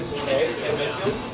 This is Dave in Asheville.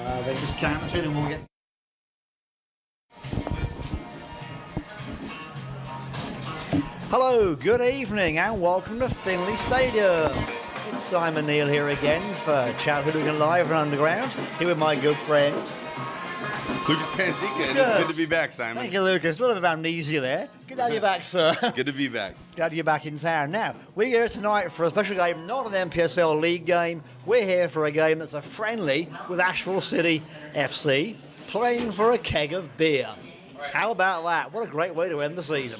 Then just count us in and we'll get... Hello, good evening and welcome to Finley Stadium. It's Simon Neal here again for Chattanooga Live and Underground, here with my good friend Lucas Panzica. It's good to be back, Simon. Thank you, Lucas. A little bit of amnesia there. Good to have you back, sir. Good to be back. Glad you're back in town. Now, we're here tonight for a special game, not an NPSL League game. We're here for a game that's a friendly with Asheville City FC, playing for a keg of beer. How about that? What a great way to end the season.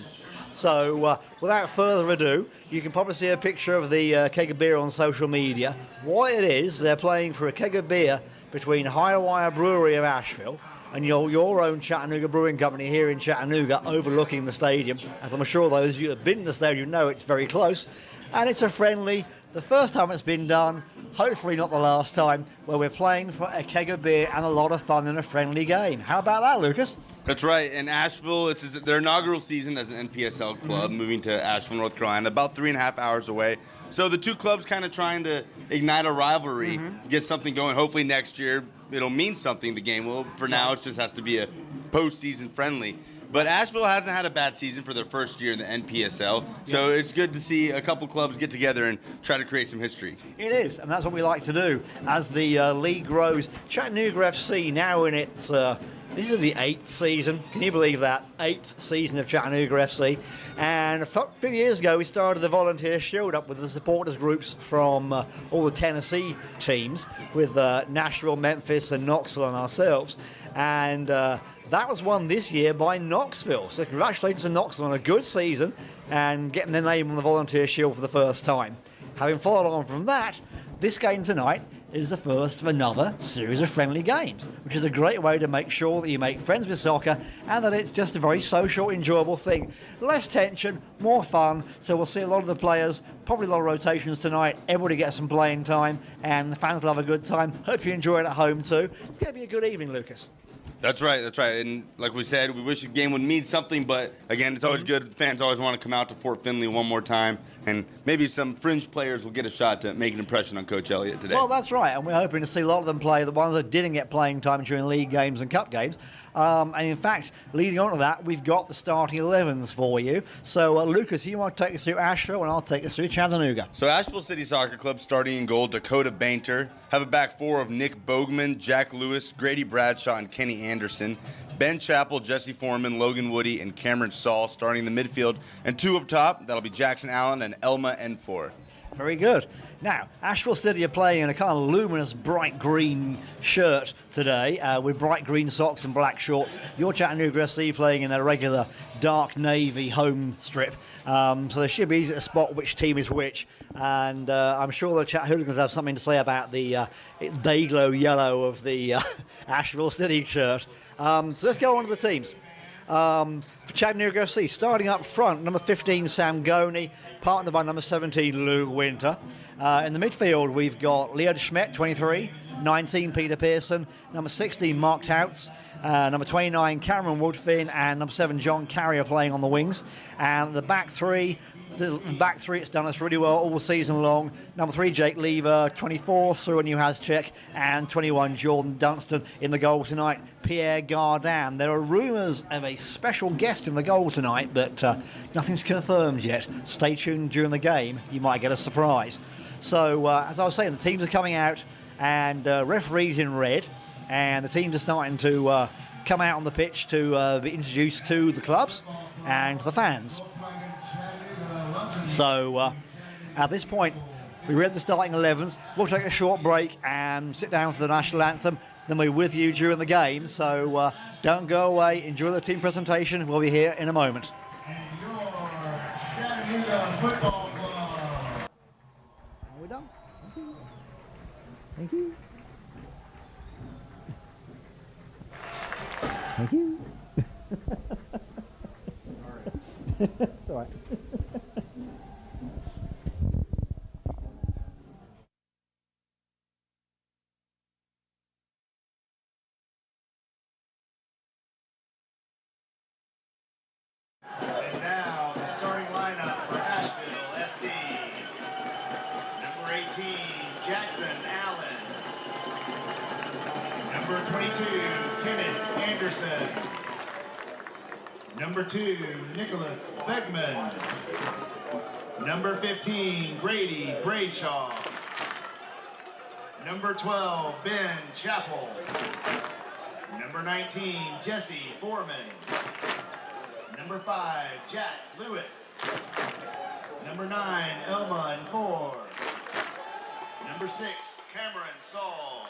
So, without further ado, you can probably see a picture of the keg of beer on social media. What it is, they're playing for a keg of beer between Highwire Brewery of Asheville and your own Chattanooga Brewing Company here in Chattanooga, overlooking the stadium. As I'm sure those of you who have been in the stadium know, it's very close. And it's a friendly, the first time it's been done, hopefully not the last time, where we're playing for a keg of beer and a lot of fun in a friendly game. How about that, Lucas? That's right. In Asheville, it's their inaugural season as an NPSL club, moving to Asheville, North Carolina, about 3.5 hours away. So the two clubs kind of trying to ignite a rivalry, get something going. Hopefully next year it'll mean something, the game will. For now, it just has to be a postseason friendly. But Asheville hasn't had a bad season for their first year in the NPSL, so it's good to see a couple clubs get together and try to create some history. It is, and that's what we like to do as the league grows. Chattanooga FC now in its, this is the 8th season, can you believe that? 8th season of Chattanooga FC. And a few years ago we started the Volunteer Shield up with the supporters groups from all the Tennessee teams, with Nashville, Memphis and Knoxville and ourselves. And that was won this year by Knoxville. So congratulations to Knoxville on a good season and getting their name on the Volunteer Shield for the first time. Having followed on from that, this game tonight is the first of another series of friendly games, which is a great way to make sure that you make friends with soccer and that it's just a very social, enjoyable thing. Less tension, more fun, so we'll see a lot of the players, probably a lot of rotations tonight, everybody gets some playing time, and the fans will have a good time. Hope you enjoy it at home too. It's going to be a good evening, Lucas. That's right, that's right. And like we said, we wish the game would mean something, but again, it's always good. Fans always want to come out to Fort Finley one more time, and maybe some fringe players will get a shot to make an impression on Coach Elliott today. Well, that's right, and we're hoping to see a lot of them play, the ones that didn't get playing time during league games and cup games. And in fact, leading on to that, we've got the starting 11s for you. So, Lucas, you want to take us through Asheville, and I'll take us through Chattanooga. So Asheville City Soccer Club starting in goal, Dakota Bainter. Have a back four of Nick Bogman, Jack Lewis, Grady Bradshaw, and Kenny Anderson. Ben Chappell, Jesse Foreman, Logan Woody, and Cameron Saul starting the midfield. And two up top, that'll be Jackson Allen and Elma Enfor. Very good. Now, Asheville City are playing in a kind of luminous bright green shirt today with bright green socks and black shorts. Your Chattanooga FC playing in their regular dark navy home strip. So they should be easy to spot which team is which. And I'm sure the Chat-hooligans have something to say about the day-glow yellow of the Asheville City shirt. So let's go on to the teams. For Chattanooga FC, starting up front, number 15, Sam Goney, partnered by number 17, Luke Winter. In the midfield, we've got Leo Schmidt, 23, 19, Peter Pearson, number 16, Mark Touts, number 29, Cameron Woodfin, and number 7, John Carrier playing on the wings. And the back three, it's done us really well all season long. Number 3, Jake Lever, 24, Stuart Newhouse-Check, and 21, Jordan Dunstan. In the goal tonight, Pierre Gardin. There are rumours of a special guest in the goal tonight, but nothing's confirmed yet. Stay tuned during the game, you might get a surprise. So, as I was saying, the teams are coming out, and referees in red, and the teams are starting to come out on the pitch to be introduced to the clubs and the fans. So at this point, we read the starting 11s. We'll take a short break and sit down for the national anthem. Then we're with you during the game. So don't go away. Enjoy the team presentation. We'll be here in a moment. And your Chattanooga Football Club. Are we done? Thank you. Thank you. It's all right. And now the starting lineup for Asheville SC. Number 18, Jackson Allen. Number 22, Kenneth Anderson. Number 2, Nicholas Beckman. Number 15, Grady Bradshaw. Number 12, Ben Chappell. Number 19, Jesse Foreman. Number 5, Jack Lewis. Number 9, Elman Ford. Number 6, Cameron Saul.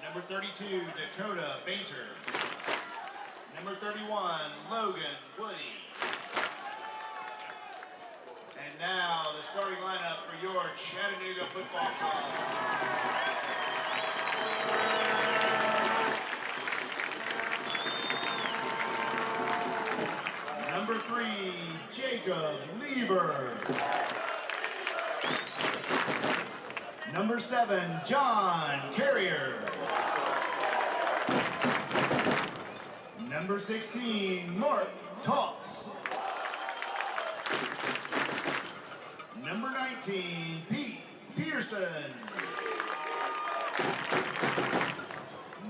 Number 32, Dakota Bainter. Number 31, Logan Woody. And now the starting lineup for your Chattanooga football club. Number 3, Jacob Lever. Number 7, John Carrier. Number 16, Mark Talks. Number 19, Pete Pearson.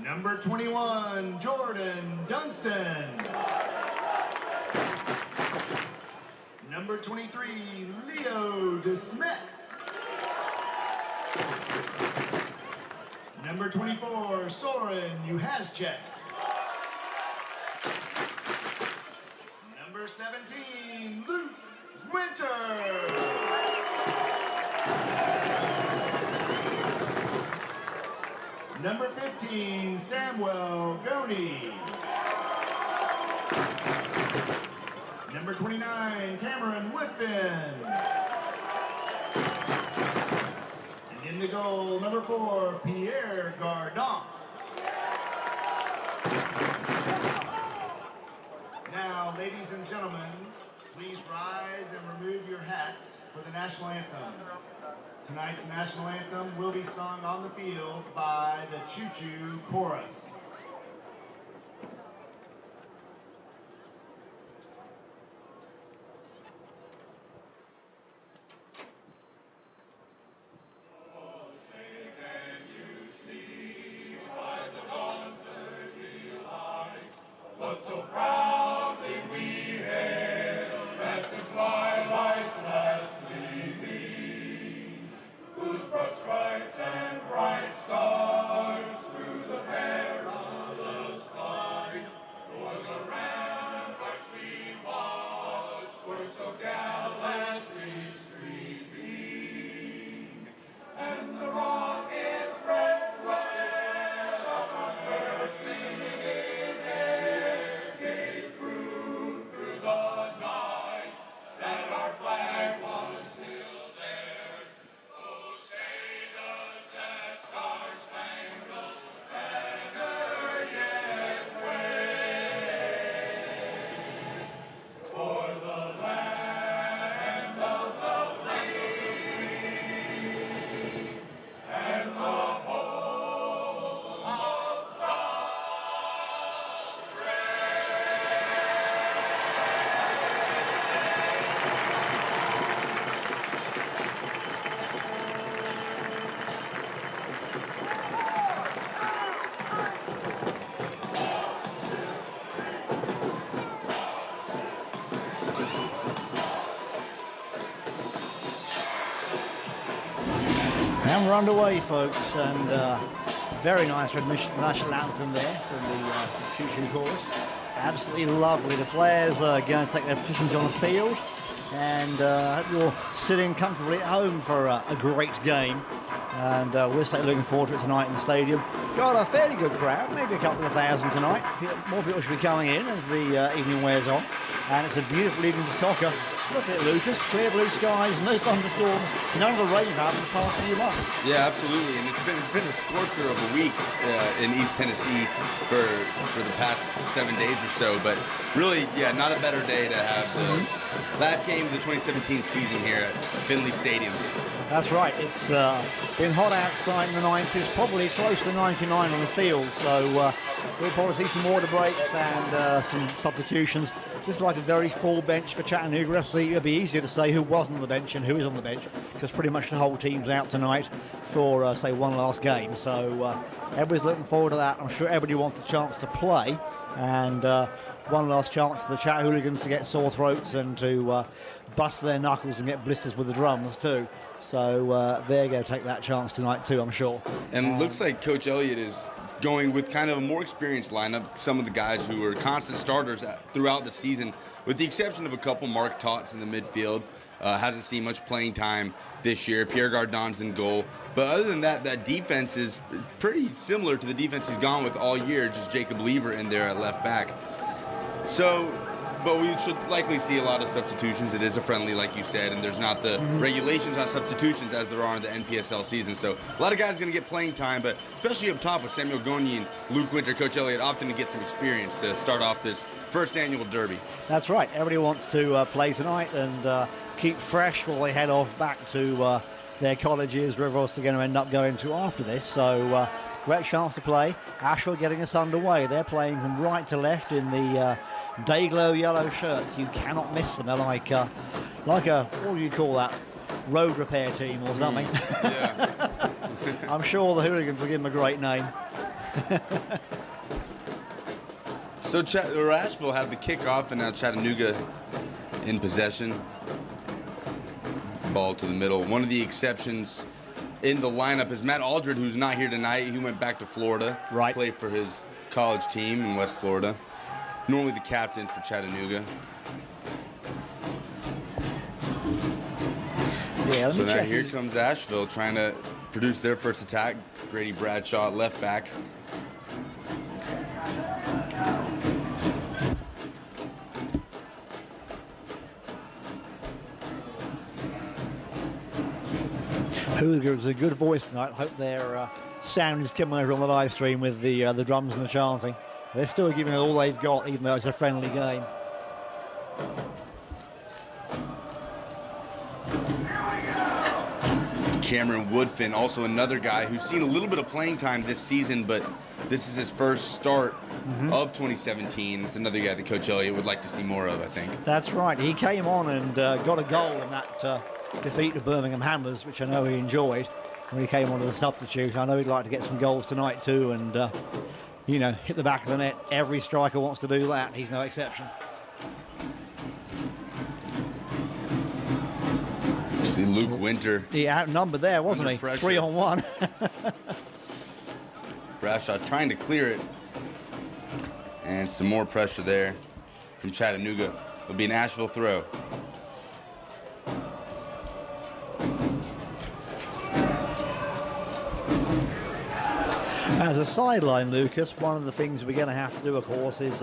Number 21, Jordan Dunstan. Number 23, Leo DeSmet. Number 24, Soren Uhaszczyk. Number 17, Luke Winter. Number 15, Samuel Goney. Number 29, Cameron Woodfin. And in the goal, number 4, Pierre Gardon. Now, ladies and gentlemen, please rise and remove your hats for the national anthem. Tonight's national anthem will be sung on the field by the Choo Choo Chorus. So proudly we hailed at the twilight's last gleaming, whose broad stripes and bright stars through the perilous fight o'er the ramparts we watched were so gallantly streaming, and the rocket's red of our first And we're underway, folks, and very nice national anthem there from the Choo Choo Chorus. Absolutely lovely. The players are going to take their positions on the field, and I hope you're sitting comfortably at home for a great game. And we're certainly looking forward to it tonight in the stadium. Got a fairly good crowd, maybe a couple of thousand tonight. More people should be coming in as the evening wears on. And it's a beautiful evening for soccer. Look at it, Lucas. Clear blue skies, no thunderstorms, none of the rain happened the past few months. Yeah, absolutely. And it's been a scorcher of a week in East Tennessee for the past 7 days or so. But really, yeah, not a better day to have the last game of the 2017 season here at Finley Stadium. That's right. It's been hot outside in the 90s, probably close to 99 on the field. So we'll probably see some water breaks and some substitutions. Looks like a very full bench for Chattanooga FC. It'd be easier to say who wasn't on the bench and who is on the bench, because pretty much the whole team's out tonight for, say, one last game. So everybody's looking forward to that. I'm sure everybody wants a chance to play, and one last chance for the Chat-hooligans to get sore throats and to bust their knuckles and get blisters with the drums too. So they're going to take that chance tonight too, I'm sure. And it looks like Coach Elliott is going with kind of a more experienced lineup, some of the guys who were constant starters throughout the season, with the exception of a couple. Mark Tots in the midfield hasn't seen much playing time this year. Pierre Gardon's in goal. But other than that, that defense is pretty similar to the defense he's gone with all year, just Jacob Lever in there at left back. So, but we should likely see a lot of substitutions. It is a friendly, like you said, and there's not the regulations on substitutions as there are in the NPSL season. So a lot of guys going to get playing time, but especially up top with Samuel Goni and Luke Winter, Coach Elliott opting to get some experience to start off this first annual derby. That's right. Everybody wants to play tonight and keep fresh before they head off back to their colleges, wherever else they're going to end up going to after this. So great chance to play. Asheville getting us underway. They're playing from right to left in the day-glow yellow shirts. You cannot miss them. They're like a, what do you call that, road repair team or something. Yeah. I'm sure the hooligans will give them a great name. So Asheville had the kickoff, and now Chattanooga in possession. Ball to the middle. One of the exceptions in the lineup is Matt Aldred, who's not here tonight. He went back to Florida, right, play for his college team in West Florida. Normally the captain for Chattanooga. Yeah, so now here comes Asheville trying to produce their first attack. Grady Bradshaw at left back. Hooligan's a good voice tonight. I hope their sound is coming over on the live stream with the drums and the chanting. They're still giving it all they've got, even though it's a friendly game. Cameron Woodfin, also another guy who's seen a little bit of playing time this season, but this is his first start of 2017. It's another guy that Coach Elliott would like to see more of, I think. That's right. He came on and got a goal in that defeat of Birmingham Hammers, which I know he enjoyed when he came on as a substitute. I know he'd like to get some goals tonight too, and you know, hit the back of the net. Every striker wants to do that. He's no exception. See Luke Winter. He outnumbered there, wasn't he? Pressure. 3-on-1. Bradshaw trying to clear it. And some more pressure there from Chattanooga. It'll be an Asheville throw. As a sideline, Lucas, one of the things we're going to have to do, of course, is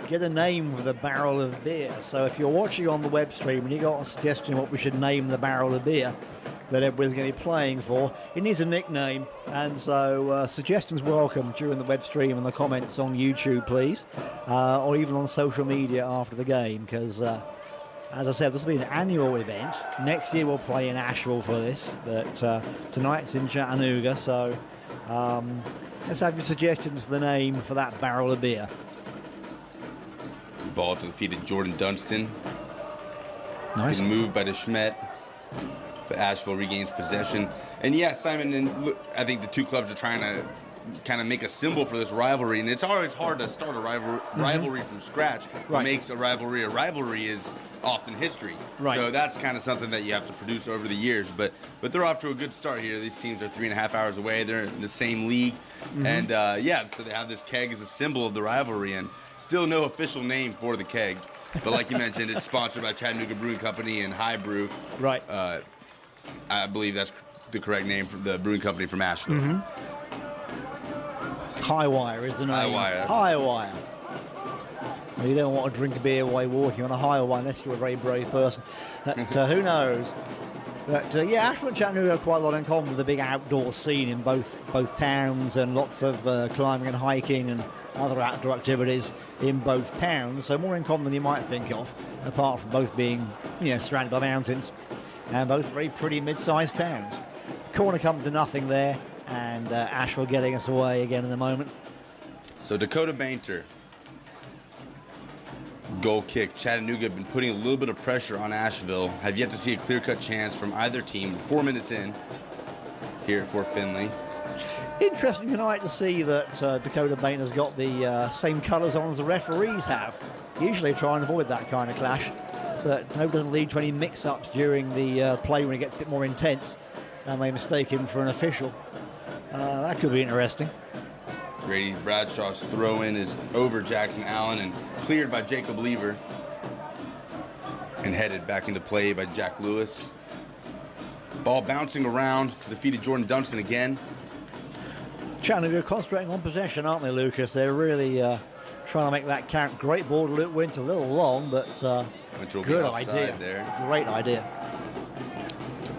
get a name for the barrel of beer. So if you're watching on the web stream and you got a suggestion of what we should name the barrel of beer that everybody's going to be playing for, it needs a nickname. And so suggestions welcome during the web stream and the comments on YouTube, please, or even on social media after the game, because as I said, this will be an annual event. Next year we'll play in Asheville for this, but tonight's in Chattanooga, so let's have your suggestions for the name for that barrel of beer. Ball to the feet of Jordan Dunstan. Nice. Good move by DeSchmidt. But Asheville regains possession. And yeah, Simon, and look, I think the two clubs are trying to kind of make a symbol for this rivalry. And it's always hard to start a rivalry from scratch. What makes a rivalry is often history. Right. So that's kind of something that you have to produce over the years. But they're off to a good start here. These teams are 3.5 hours away. They're in the same league. And yeah, so they have this keg as a symbol of the rivalry. And still no official name for the keg. But like you mentioned, it's sponsored by Chattanooga Brewing Company and High Brew. Right. I believe that's the correct name for the brewing company from Asheville. High Wire is the name. High Wire. High Wire. You don't want to drink a beer while walking on a high wire unless you're a very brave person. But, who knows? But yeah, Asheville and Chattanooga have quite a lot in common with the big outdoor scene in both towns, and lots of climbing and hiking and other outdoor activities in both towns. So more in common than you might think of, apart from both being, you know, surrounded by mountains, and both very pretty mid-sized towns. Corner comes to nothing there, and Asheville getting us away again in a moment. So Dakota Bainter. Goal kick. Chattanooga have been putting a little bit of pressure on Asheville. Have yet to see a clear-cut chance from either team. 4 minutes in here at Fort Finley. Interesting tonight to see that Dakota Bain has got the same colours on as the referees have. Usually try and avoid that kind of clash, but hope doesn't lead to any mix-ups during the play when it gets a bit more intense and they mistake him for an official. That could be interesting. Grady Bradshaw's throw-in is over Jackson Allen and cleared by Jacob Lever and headed back into play by Jack Lewis. Ball bouncing around to the feet of Jordan Dunstan again. Chattanooga concentrating on possession, aren't they, Lucas? They're really trying to make that count. Great ball to Luke Winter, a little long, but good idea. There. Great idea.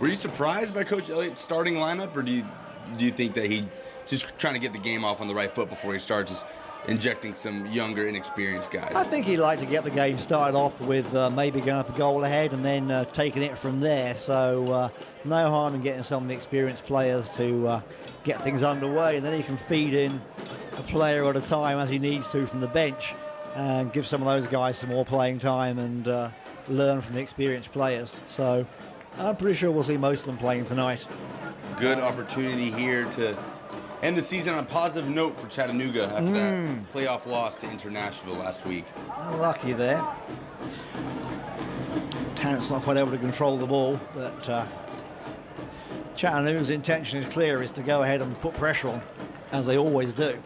Were you surprised by Coach Elliott's starting lineup, or do you think that he just trying to get the game off on the right foot before he starts injecting some younger, inexperienced guys? I think he'd like to get the game started off with maybe going up a goal ahead and then taking it from there. So no harm in getting some of the experienced players to get things underway, and then he can feed in a player at a time as he needs to from the bench and give some of those guys some more playing time and learn from the experienced players. So I'm pretty sure we'll see most of them playing tonight. Good opportunity here to end the season on a positive note for Chattanooga after that playoff loss to Nashville last week. Unlucky there. Tarrant's not quite able to control the ball, but Chattanooga's intention is clear, is to go ahead and put pressure on, as they always do.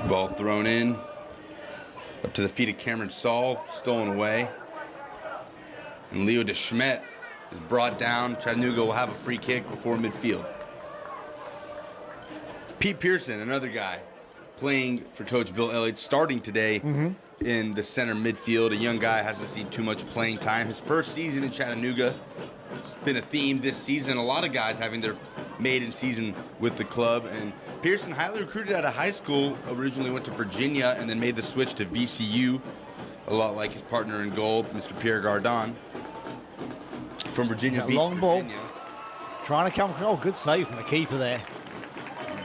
Ball thrown in, up to the feet of Cameron Saul, stolen away. And Leo DeSchmidt is brought down. Chattanooga will have a free kick before midfield. Pete Pearson, another guy playing for Coach Bill Elliott, starting today in the center midfield. A young guy, hasn't seen too much playing time. His first season in Chattanooga, been a theme this season. A lot of guys having their maiden season with the club. And Pearson, highly recruited out of high school, originally went to Virginia and then made the switch to VCU, a lot like his partner in goal, Mr. Pierre Gardon. From Virginia Beach, long ball. Trying to come. Oh, good save from the keeper there.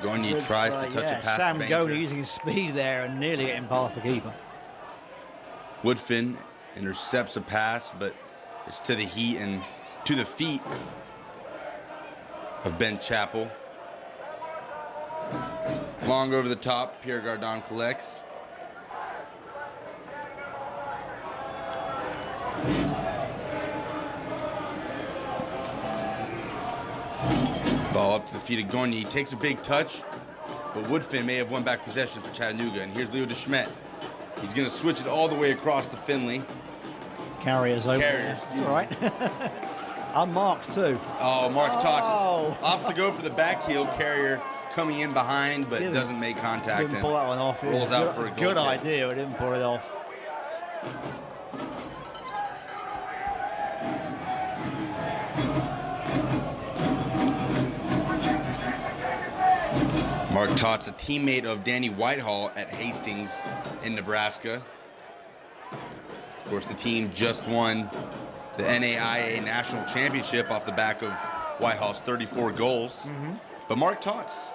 Goni tries to touch it past Sam the Goni using his speed there and nearly getting past the keeper. Woodfin intercepts a pass, but it's to the heat and to the feet of Ben Chappell. Long over the top, Pierre Gardon collects. Ball up to the feet of Goni. He takes a big touch, but Woodfin may have won back possession for Chattanooga. And here's Leo DeSchmidt. He's going to switch it all the way across to Finley. Carriers over. Carriers. All right. Unmarked too. Oh, Mark Tots opts to go for the back heel. Carrier coming in behind, but doesn't make contact. Didn't pull that one off. It rolls out for a good idea, but didn't pull it off. Mark Tots, a teammate of Danny Whitehall at Hastings in Nebraska. Of course, the team just won the NAIA National Championship off the back of Whitehall's 34 goals. But Mark Tots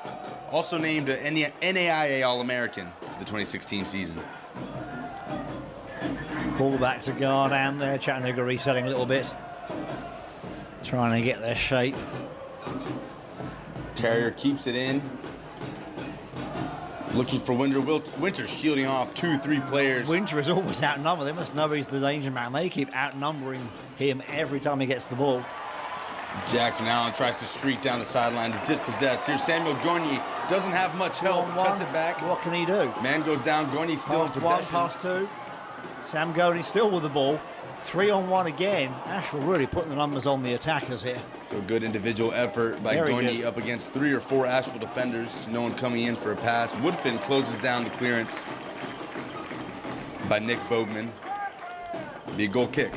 also named an NAIA All-American for the 2016 season. Pull back to guard, and there Chattanooga resetting a little bit. Trying to get their shape. Carrier keeps it in. Looking for Winter. Winter shielding off 2-3 players. Winter is always outnumbered. They must know he's the danger man. They keep outnumbering him every time he gets the ball. Jackson Allen tries to streak down the sideline to dispossess. Here's Samuel Goni. Doesn't have much help. Cuts it back. What can he do? Man goes down. Goni still in possession. One, pass two. Sam Goni still with the ball. 3-on-1 again. Asheville really putting the numbers on the attackers here. So good individual effort by Goni up against 3 or 4 Asheville defenders. No one coming in for a pass. Woodfin closes down the clearance by Nick Bogman. Be a goal kick.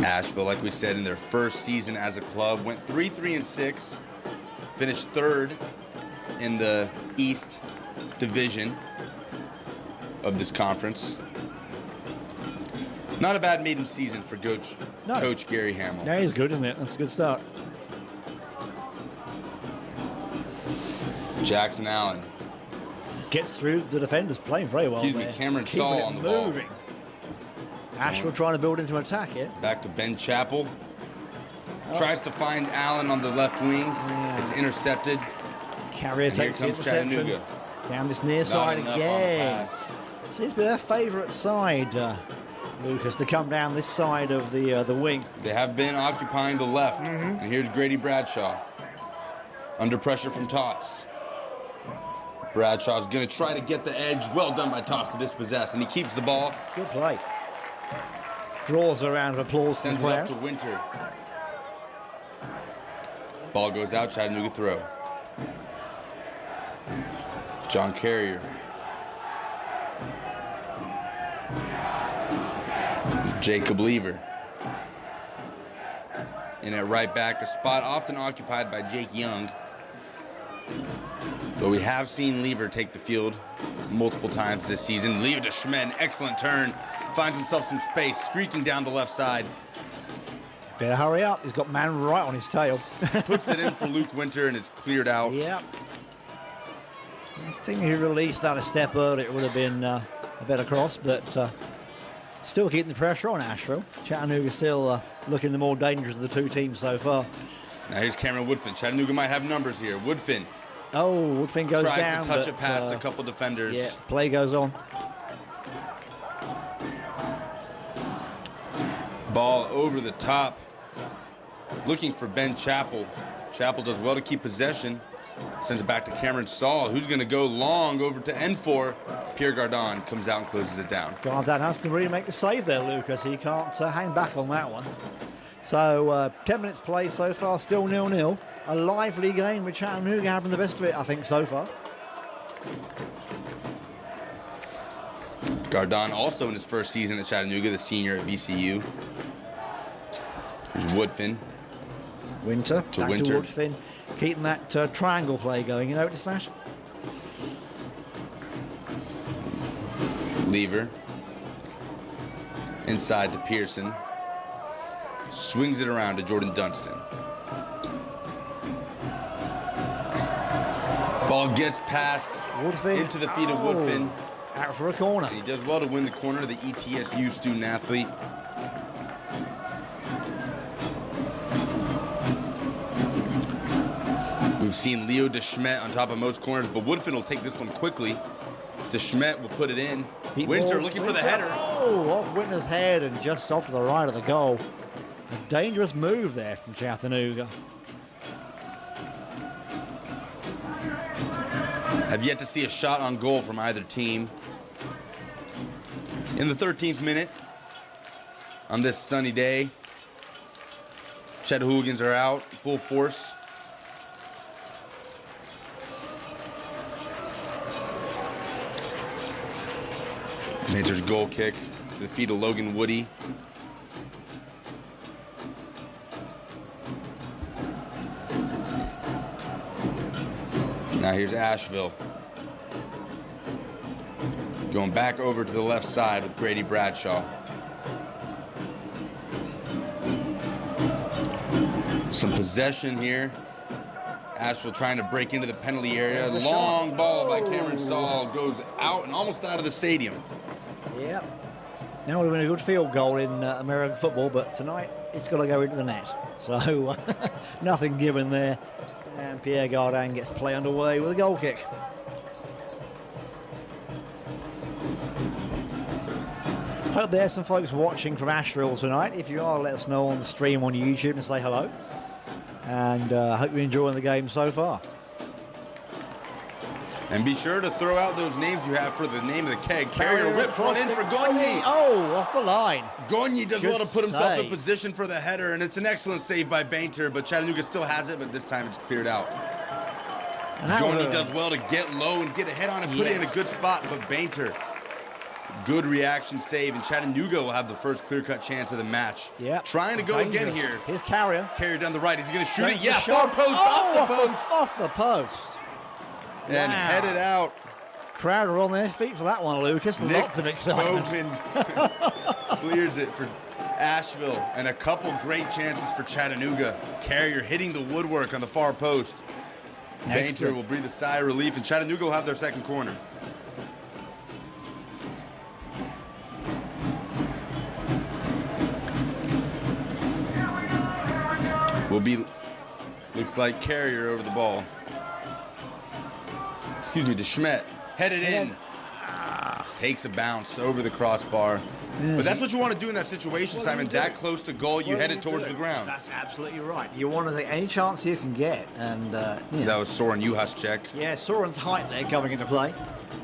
Asheville, like we said, in their first season as a club, went 3-3-6, finished 3rd in the East Division of this conference. Not a bad maiden season for No. Coach Gary Hamill. Yeah, he's good, isn't it? That's a good start. Jackson Allen. Gets through the defenders, playing very well. Excuse me, there. Cameron Keeping Saul it on the ball. moving. Asheville trying to build into an attack here. Back to Ben Chappell. Tries to find Allen on the left wing. Yeah. It's intercepted. Carrier And here takes the comes interception. Chattanooga. Down this near Not side enough on again. the pass. Seems to be their favourite side, Lucas, to come down this side of the wing. They have been occupying the left. Mm-hmm. And here's Grady Bradshaw. Under pressure from Tots. Bradshaw's going to try to get the edge. Well done by Tots to dispossess. And he keeps the ball. Good play. Draws a round of applause from Sends the it player. up to Winter. Ball goes out. Chattanooga throw. John Carrier. Jacob Lever. In at right back, a spot often occupied by Jake Young. But we have seen Lever take the field multiple times this season. Leo DeSchmed, excellent turn. Finds himself some space, streaking down the left side. Better hurry up. He's got man right on his tail. Puts it in for Luke Winter, and it's cleared out. Yep. I think he released that a step earlier. It would have been a better cross, but still keeping the pressure on Asheville. Chattanooga still looking the more dangerous of the two teams so far. Now here's Cameron Woodfin. Chattanooga might have numbers here. Woodfin Oh, Woodfin goes tries down. to touch but, it past a couple defenders. Yeah, play goes on. Ball over the top. Looking for Ben Chappell. Chappell does well to keep possession. Sends it back to Cameron Saul, who's going to go long over to N4. Pierre Gardon comes out and closes it down. Gardner has to really make the save there, Lucas. He can't hang back on that one. So 10 minutes played so far, still 0-0. A lively game with Chattanooga having the best of it, I think, so far. Gardon also in his first season at Chattanooga, the senior at VCU. Here's Woodfin. Winter, To back Winter. to Woodfin. Keeping that triangle play going, you notice that? Lever. Inside to Pearson. Swings it around to Jordan Dunstan. Ball gets past Woodfin. into the feet of Woodfin. Out for a corner. And he does well to win the corner, the ETSU student athlete. We've seen Leo DeSchmed on top of most corners, but Woodfin will take this one quickly. DeSchmed will put it in. Deep Winter ball. looking for the Winter. header. Oh, off Winter's head and just off to the right of the goal. A dangerous move there from Chattanooga. Have yet to see a shot on goal from either team. In the 13th minute, on this sunny day, Chatahooligans are out, full force. Major's goal kick to the feet of Logan Woody. Now here's Asheville. Going back over to the left side with Grady Bradshaw. Some possession here. Asheville trying to break into the penalty area. Long ball by Cameron Saul goes out and almost out of the stadium. Yep. Now would have been a good field goal in American football, but tonight it's got to go into the net. So nothing given there. And Pierre Gardin gets play underway with a goal kick. Hope there's some folks watching from Asheville tonight. If you are, let us know on the stream on YouTube and say hello. And hope you're enjoying the game so far. And be sure to throw out those names you have for the name of the keg. Carrier whips one in for Gagne. Oh, off the line. Gagne does well to put himself in save. position for the header, and it's an excellent save by Bainter, but Chattanooga still has it, but this time it's cleared out. And that Gagne was a- does well to get low and get a head on and put it in a good spot, but Bainter, good reaction save, and Chattanooga will have the first clear-cut chance of the match. Yeah. Trying to go again Dangerous. here. Here's Carrier. Carrier down the right. Is he going to shoot Makes it? the Yeah, shot. far post, off the post, Off the post. and Wow. headed out. Crowd are on their feet for that one, Lucas. Nick Lots of excitement. Bowman. Clears it for Asheville, and a couple great chances for Chattanooga. Carrier hitting the woodwork on the far post. Bainter will breathe a sigh of relief, and Chattanooga will have their second corner. Looks like Carrier over the ball. Excuse me, DeSchmidt. Headed in. Takes a bounce over the crossbar. But that's what you want to do in that situation, Simon. That close to goal, you head it towards the ground. That's absolutely right. You want to take any chance you can get. And that was Soren Juhasek. Yeah, Soren's height there coming into play.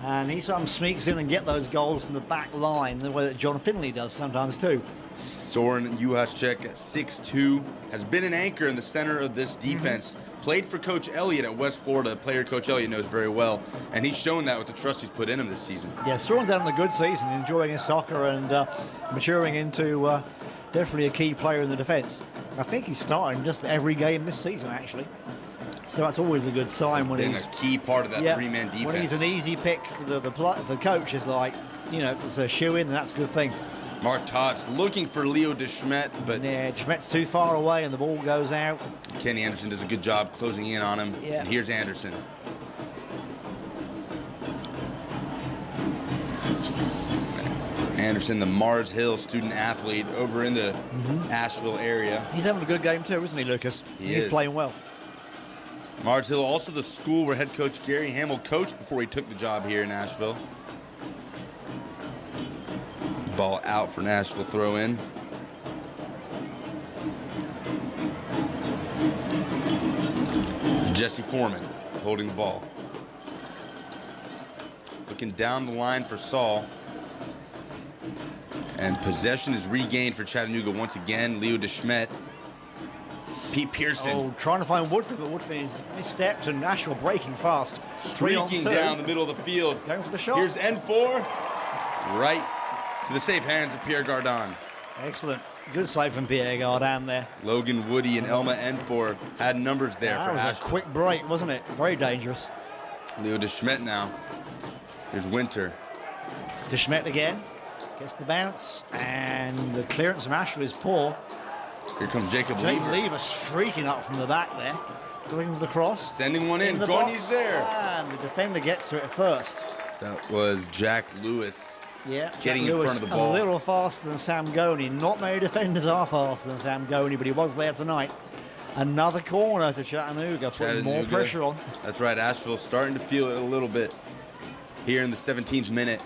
And he sometimes sneaks in and get those goals from the back line, the way that John Finley does sometimes too. Soren Juhasek at 6'2", has been an anchor in the center of this defense. Played for Coach Elliott at West Florida, a player Coach Elliott knows very well, and he's shown that with the trust he's put in him this season. Yeah, Soren's having a good season, enjoying his soccer and maturing into definitely a key player in the defence. I think he's starting just every game this season, actually. So that's always a good sign when he's been a key part of that three-man defense. When he's an easy pick for the coach, is like, it's a shoe-in, and that's a good thing. Mark Tots looking for Leo DeSchmidt, but yeah, DeSchmidt's too far away and the ball goes out. Kenny Anderson does a good job closing in on him. Yeah. And here's Anderson. Anderson, the Mars Hill student athlete over in the Asheville area. He's having a good game too, isn't he, Lucas? He's playing well. Mars Hill, also the school where head coach Gary Hamill coached before he took the job here in Asheville. Ball out for Nashville, throw in. Jesse Foreman holding the ball. Looking down the line for Saul. And possession is regained for Chattanooga once again. Leo DeSchmidt. Pete Pearson. Oh, trying to find Woodford, but Woodford is misstepped and Nashville breaking fast. Streaking down the middle of the field. Going for the shot. Here's N4. Right to the safe hands of Pierre Gardin. Excellent. Good save from Pierre Gardin there. Logan Woody and Elma N4 had numbers there for Asheville. That was a quick break, wasn't it? Very dangerous. Leo DeSchmidt now. Here's Winter. DeSchmidt again. Gets the bounce. And the clearance from Asheville is poor. Here comes Jacob Lever streaking up from the back there. Looking for the cross. Sending one in. Gony's there. And the defender gets to it first. That was Jack Lewis. Yeah, getting in front of the ball. A little faster than Sam Gony. Not many defenders are faster than Sam Gony, but he was there tonight. Another corner to Chattanooga, putting more pressure on. That's right, Asheville starting to feel it a little bit here in the 17th minute.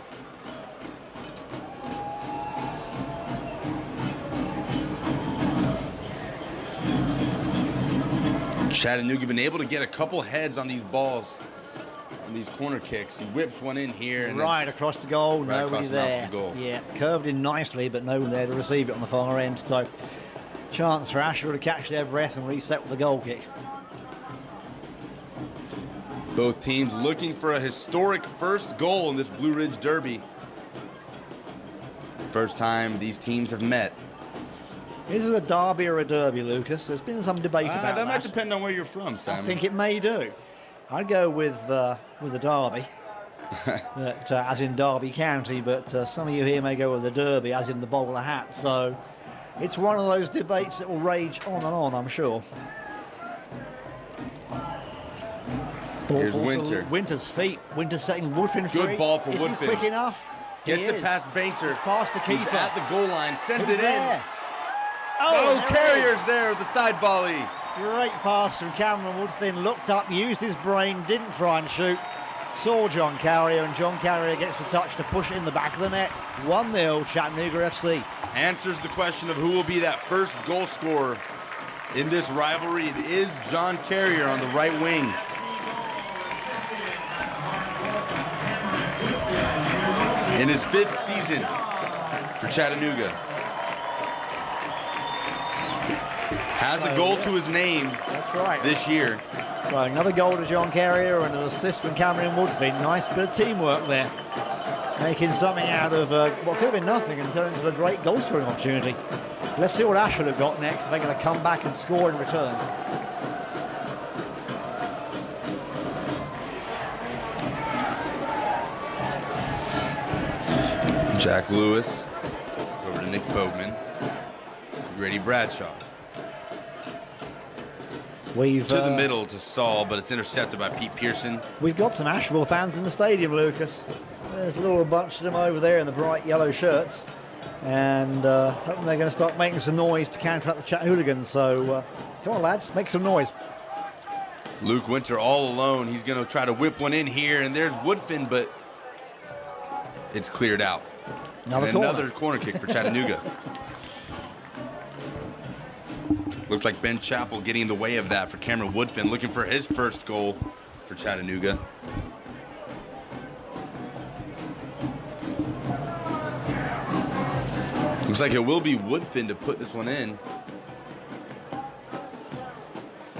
Chattanooga been able to get a couple heads on these balls. These corner kicks. He whips one in here. And right across the goal, right nobody there. The goal. Yeah, curved in nicely, but no one there to receive it on the far end. So, chance for Asheville to catch their breath and reset with a goal kick. Both teams looking for a historic first goal in this Blue Ridge Derby. First time these teams have met. Is it a derby or a derby, Lucas? There's been some debate about that. That might depend on where you're from, Simon. I think it may do. I'd go with the Derby, but, as in Derby County, but some of you here may go with the Derby, as in the bowler hat. So it's one of those debates that will rage on and on, I'm sure. Ball Here's Winter. Winter's feet. Winter's setting Woodfin free. Good ball for Isn't Woodfin. Quick enough. Gets it past Bainter. It's past the keeper. He's at the goal line. Sends it there? in. Oh, Carrier's there with the side volley. Great pass from Cameron Woodfin. Looked up, used his brain, didn't try and shoot. Saw John Carrier, and John Carrier gets the touch to push it in the back of the net. 1-0 Chattanooga FC. Answers the question of who will be that first goal scorer in this rivalry. It is John Carrier on the right wing. In his 5th season for Chattanooga. Has a goal to his name this year. So another goal to John Carrier and an assist from Cameron Woodfin. Nice bit of teamwork there. Making something out of what could have been nothing and turning into a great goal scoring opportunity. Let's see what Asheville have got next. If they're going to come back and score in return. Jack Lewis over to Nick Bogman. Grady Bradshaw. We've To the middle to Saul, but it's intercepted by Pete Pearson. We've got some Asheville fans in the stadium, Lucas. There's a little bunch of them over there in the bright yellow shirts. And hoping they're going to start making some noise to counteract the Chattanooga. So come on, lads, make some noise. Luke Winter all alone. He's going to try to whip one in here, and there's Woodfin, but it's cleared out. Another corner kick for Chattanooga. Looks like Ben Chappell getting in the way of that for Cameron Woodfin, looking for his first goal for Chattanooga. Looks like it will be Woodfin to put this one in.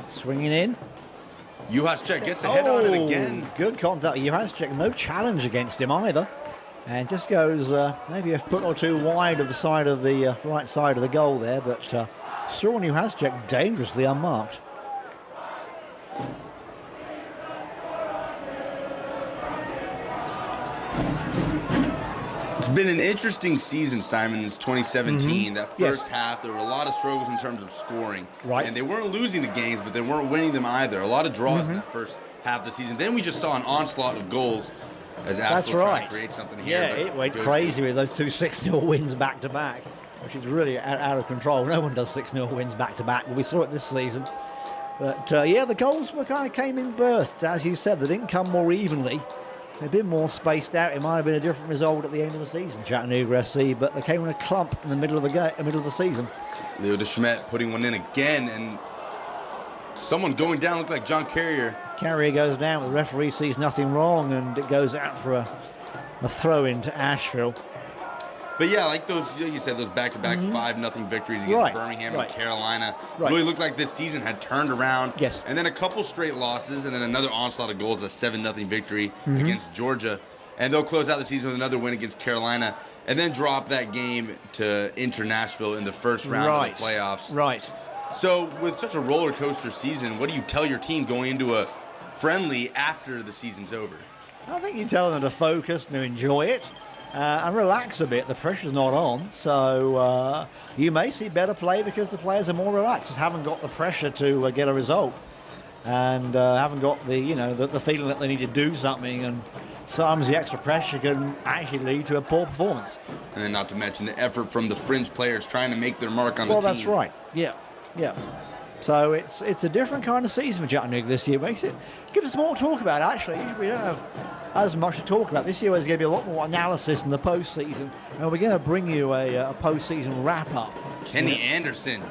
Swinging in. Juhaszczyk gets a head on it again. Good contact. Juhaszczyk, no challenge against him either. And just goes maybe a foot or two wide of the side of the right side of the goal there. But Strawn Juhaszczyk dangerously unmarked. It's been an interesting season, Simon, since 2017. That first half, there were a lot of struggles in terms of scoring. Right. And they weren't losing the games, but they weren't winning them either. A lot of draws in that first half of the season. Then we just saw an onslaught of goals as Asheville tried to create something here. Yeah, it went crazy with those two 6-0 wins back-to-back, which is really out of control. No one does 6-0 wins back-to-back, but we saw it this season. But, yeah, the goals kind of came in bursts. As you said, they didn't come more evenly. They've been more spaced out. It might have been a different result at the end of the season, Chattanooga SC, but they came in a clump in the middle of the season. Leo DeSchmidt putting one in again, and someone going down looked like John Carrier. Carrier goes down, but the referee sees nothing wrong, and it goes out for a throw-in to Asheville. But yeah, like those, you said, those back-to-back 5-0 victories against Birmingham and Carolina really looked like this season had turned around. Yes. And then a couple straight losses, and then another onslaught of goals, a 7-0 victory against Georgia. And they'll close out the season with another win against Carolina, and then drop that game to Inter Nashville in the first round of the playoffs. Right. So with such a roller coaster season, what do you tell your team going into a friendly after the season's over? I think you tell them to focus and to enjoy it. And relax a bit. The pressure's not on, so you may see better play because the players are more relaxed, just haven't got the pressure to get a result, and haven't got the feeling that they need to do something. And sometimes the extra pressure can actually lead to a poor performance. And then, not to mention the effort from the fringe players trying to make their mark on the team. Well, that's right. Yeah. So it's a different kind of season for Chattanooga this year. Gives us more to talk about, actually. Usually we don't have as much to talk about. This year there's going to be a lot more analysis in the postseason, and we're going to bring you a postseason wrap-up. Kenny Anderson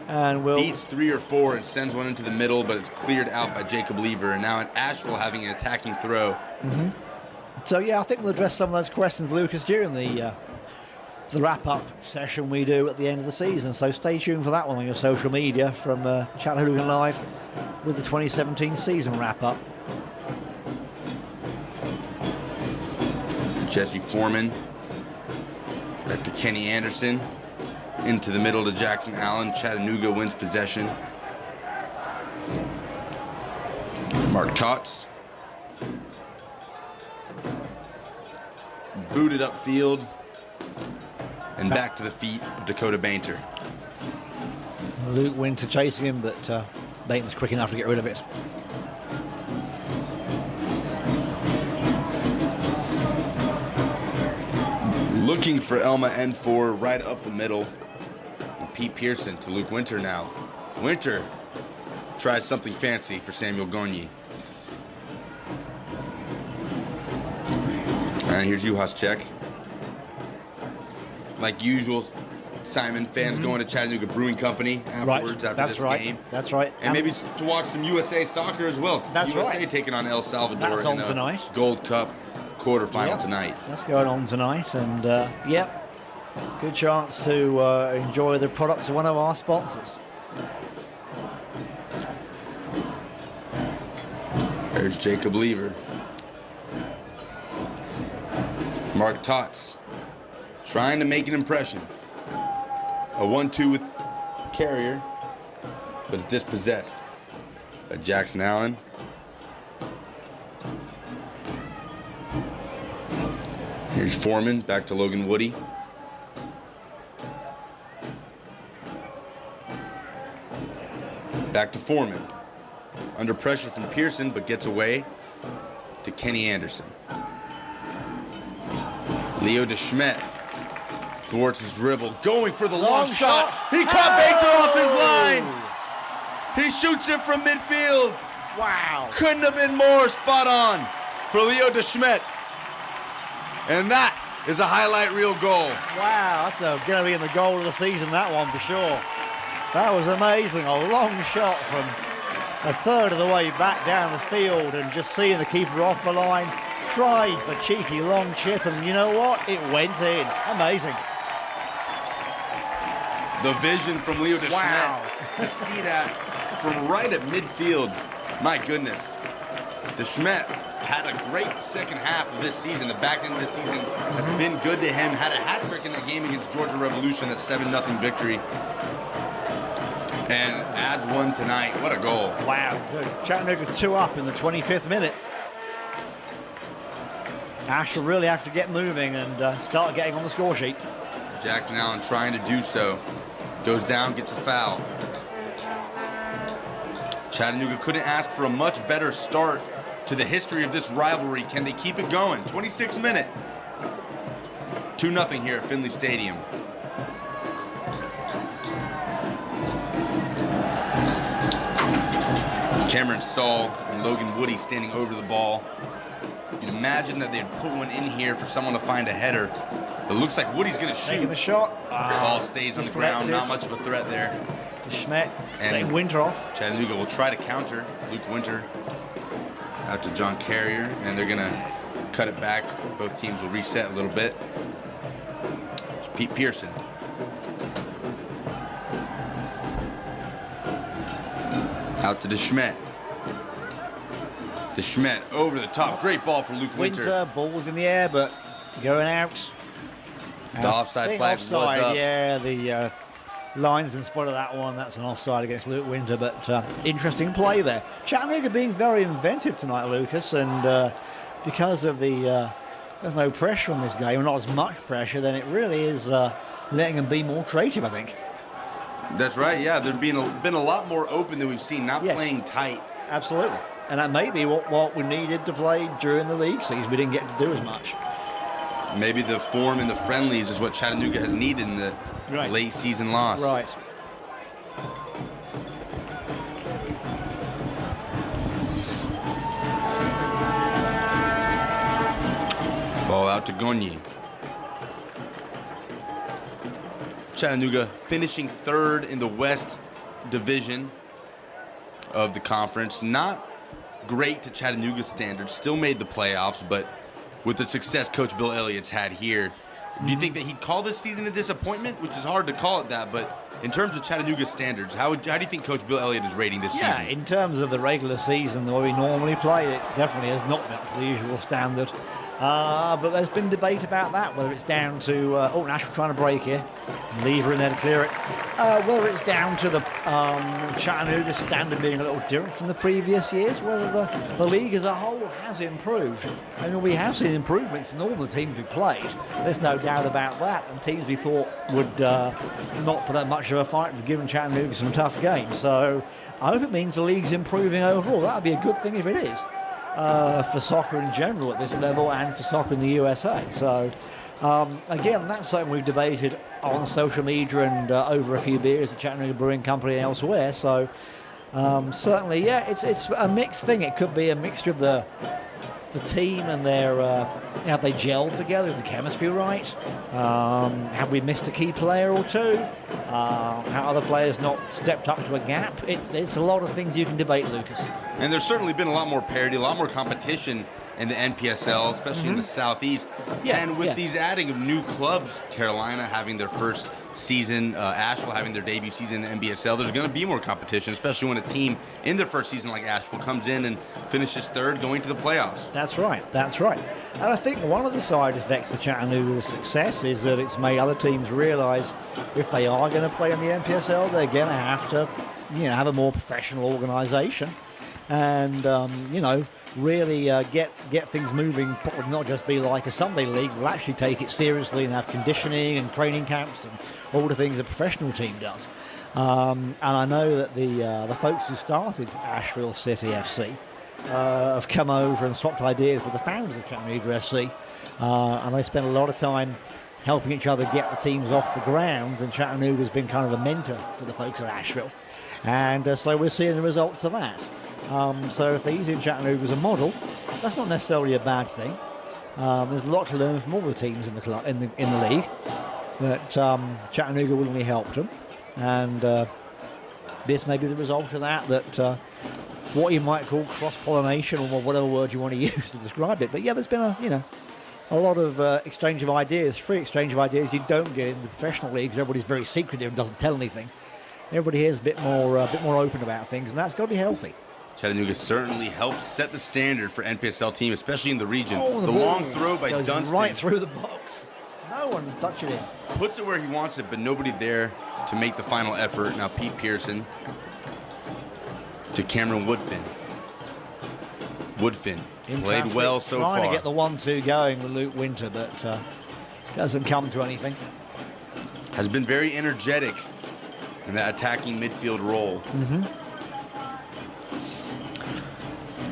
and beats 3 or 4 and sends one into the middle, but it's cleared out by Jacob Lever, and now Asheville having an attacking throw. So, yeah, I think we'll address some of those questions, Lucas, during the wrap-up session we do at the end of the season. So stay tuned for that one on your social media from Chattanooga Live with the 2017 season wrap-up. Jesse Foreman back to Kenny Anderson, into the middle to Jackson Allen. Chattanooga wins possession. Mark Tots booted upfield and back to the feet of Dakota Bainter. Luke Winter chasing him, but Bainter's quick enough to get rid of it. Looking for Elma N4 right up the middle. And Pete Pearson to Luke Winter now. Winter tries something fancy for Samuel Gagne. And here's Juhaszczyk. Like usual, Simon, fans going to Chattanooga Brewing Company afterwards after this game. That's right. And maybe to watch some USA soccer as well. That's USA taking on El Salvador. That's on tonight. Gold Cup quarterfinal tonight. That's going on tonight, and good chance to enjoy the products of one of our sponsors. There's Jacob Lever. Mark Tots trying to make an impression. A 1-2 with Carrier, but it's dispossessed. Jackson Allen. Here's Foreman, back to Logan Woody. Back to Foreman. Under pressure from Pearson, but gets away to Kenny Anderson. Leo DeSchmidt thwarts his dribble, going for the long shot. He caught Baker off his line. He shoots it from midfield. Wow. Couldn't have been more spot on for Leo DeSchmidt. And that is a highlight reel goal. Wow, that's going to be in the goal of the season, that one for sure. That was amazing. A long shot from a third of the way back down the field, and just seeing the keeper off the line, tries the cheeky long chip, and you know what? It went in. Amazing. The vision from Leo DeSchmidt. Wow. To see that from right at midfield. My goodness. DeSchmidt had a great second half of this season. The back end of this season has been good to him. Had a hat trick in that game against Georgia Revolution, that 7-0 victory. And adds one tonight. What a goal. Wow. Chattanooga 2 up in the 25th minute. Ash will really have to get moving and start getting on the score sheet. Jackson Allen trying to do so. Goes down, gets a foul. Chattanooga couldn't ask for a much better start to the history of this rivalry. Can they keep it going? 26th minute. 2-0 here at Finley Stadium. Cameron Saul and Logan Woody standing over the ball. You'd imagine that they'd put one in here for someone to find a header. It looks like Woody's going to shoot. Taking the shot. Ball stays on the ground. Not much of a threat there. Schmidt setting Winter off. Chattanooga will try to counter. Luke Winter out to John Carrier, and they're going to cut it back. Both teams will reset a little bit. It's Pete Pearson. Out to DeSchmidt. DeSchmidt over the top. Great ball for Luke Winter. Winter, ball's in the air, but going out. The offside flag was up. Yeah, the linesman spotted that one. That's an offside against Luke Winter, but interesting play there. Chattanooga being very inventive tonight, Lucas, and because of the there's no pressure on this game, or not as much pressure, then it really is letting them be more creative, I think. That's right, yeah. They've been a lot more open than we've seen, not playing tight. Absolutely. And that may be what we needed to play during the league season. We didn't get to do as much. Maybe the form in the friendlies is what Chattanooga has needed in the late season loss. Right. Ball out to Gonyi. Chattanooga finishing third in the West Division of the conference. Not great to Chattanooga standards. Still made the playoffs, but with the success Coach Bill Elliott's had here, do you think that he'd call this season a disappointment? Which is hard to call it that, but in terms of Chattanooga standards, how do you think Coach Bill Elliott is rating this season? Yeah, in terms of the regular season, the way we normally play, it definitely has not been up to the usual standard. But there's been debate about that, whether it's down to, Asheville trying to break here, Lever in there to clear it, whether it's down to the Chattanooga standard being a little different from the previous years, whether the league as a whole has improved. I mean, we have seen improvements in all the teams we played. There's no doubt about that, and teams we thought would not put up much of a fight have given Chattanooga some tough games. So I hope it means the league's improving overall. That would be a good thing if it is. For soccer in general at this level and for soccer in the USA. So, again, that's something we've debated on social media and over a few beers at Chattanooga Brewing Company and elsewhere. So, certainly, yeah, it's a mixed thing. It could be a mixture of the team and their have they gelled together, the chemistry right? Have we missed a key player or two? Have other players not stepped up to a gap? It's a lot of things you can debate, Lucas. And there's certainly been a lot more parity, a lot more competition in the NPSL, especially in the Southeast. Yeah, and with these adding of new clubs, Carolina having their first season, Asheville having their debut season in the NBSL, there's going to be more competition, especially when a team in their first season like Asheville comes in and finishes third going to the playoffs. That's right. And I think one of the side effects of Chattanooga's success is that it's made other teams realize if they are going to play in the NPSL, they're going to have to, have a more professional organization and, really get things moving, probably not just be like a Sunday league, we'll actually take it seriously and have conditioning and training camps and all the things a professional team does. And I know that the folks who started Asheville City FC have come over and swapped ideas with the founders of Chattanooga FC. And they spent a lot of time helping each other get the teams off the ground, and Chattanooga's been kind of a mentor for the folks at Asheville. And so we're seeing the results of that. So if they're using Chattanooga as a model, that's not necessarily a bad thing. There's a lot to learn from all the teams in the club, in the league. But Chattanooga willingly helped them, and this may be the result of that. What you might call cross-pollination, or whatever word you want to use to describe it. But yeah, there's been a lot of exchange of ideas, free exchange of ideas you don't get in the professional leagues. Everybody's very secretive and doesn't tell anything. Everybody here is a bit more open about things, and that's got to be healthy. Chattanooga certainly helps set the standard for NPSL team, especially in the region. Oh, the long throw by goes Dunstan. Right through the box. No one touching it. Puts it where he wants it, but nobody there to make the final effort. Now Pete Pearson to Cameron Woodfin. Woodfin played well so far. Trying to get the 1-2 going with Luke Winter, but doesn't come to anything. Has been very energetic in that attacking midfield role.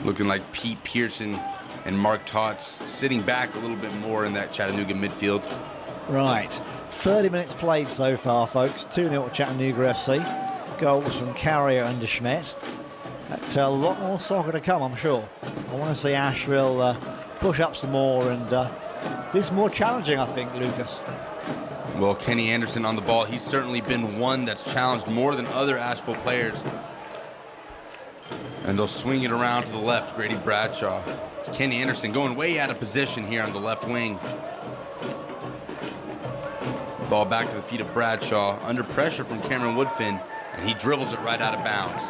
Looking like Pete Pearson and Mark Tots sitting back a little bit more in that Chattanooga midfield. Right. 30 minutes played so far, folks. 2-0 Chattanooga FC. Goals from Carrier and De Schmidt. That's a lot more soccer to come, I'm sure. I want to see Asheville push up some more and do some more challenging, I think, Lucas. Well, Kenny Anderson on the ball. He's certainly been one that's challenged more than other Asheville players. And they'll swing it around to the left, Grady Bradshaw. Kenny Anderson going way out of position here on the left wing. Ball back to the feet of Bradshaw. Under pressure from Cameron Woodfin, and he dribbles it right out of bounds.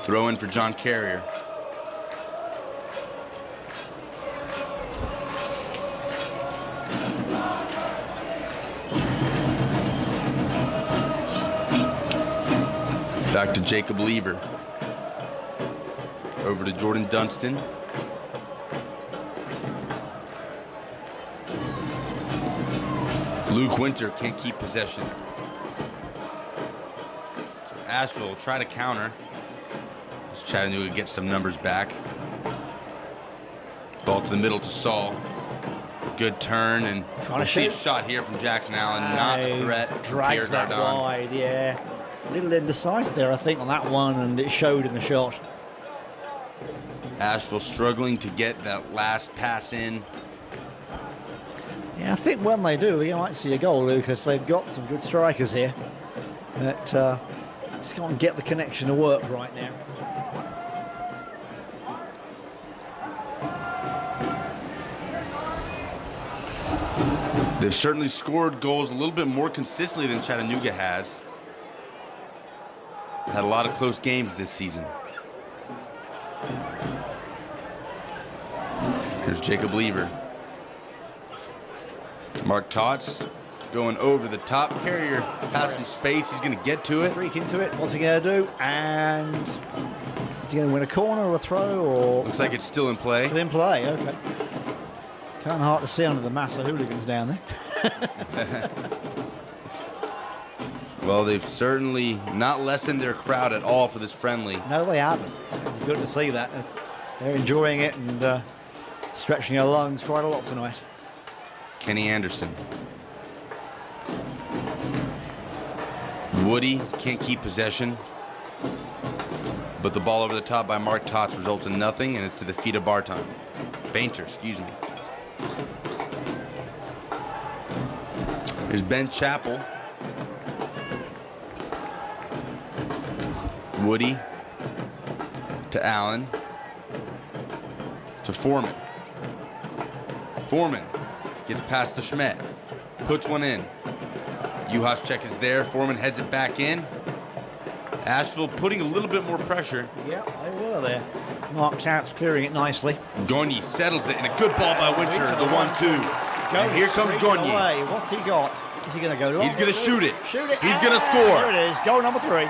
Throw in for John Carrier. Back to Jacob Lever. Over to Jordan Dunstan. Luke Winter can't keep possession. So Asheville will try to counter as Chattanooga gets some numbers back. Ball to the middle to Saul. Good turn, and we'll see a shot here from Jackson Allen. Not a threat. Drags that wide, yeah. A little indecisive there, I think, on that one, and it showed in the shot. Asheville struggling to get that last pass in. Yeah, I think when they do, you might see a goal, Lucas. They've got some good strikers here. But just can't get the connection to work right now. They've certainly scored goals a little bit more consistently than Chattanooga has. Had a lot of close games this season. Here's Jacob Lever. Mark Tots going over the top. Carrier has some space. He's going to get to it. Streak into it. What's he going to do? And is he going to win a corner or a throw? Or looks like it's still in play. Still in play. Okay. Kind of hard to see under the mass of hooligans down there. Well, they've certainly not lessened their crowd at all for this friendly. No, they haven't. It's good to see that. They're enjoying it and stretching their lungs quite a lot tonight. Kenny Anderson. Woody can't keep possession. But the ball over the top by Mark Tots results in nothing, and it's to the feet of Barton. Bainter, excuse me. Here's Ben Chappell. Woody to Allen to Foreman. Foreman gets past to Schmidt. Puts one in. Juhaszczyk is there. Foreman heads it back in. Asheville putting a little bit more pressure. Yeah, they were there. Mark Tots clearing it nicely. Gagne settles it, and a good ball by Winter, the 1-2. And here comes Gagne. What's he got? Is he going to go long? He's going to shoot it. Shoot it. He's going to score. There it is. Goal number 3.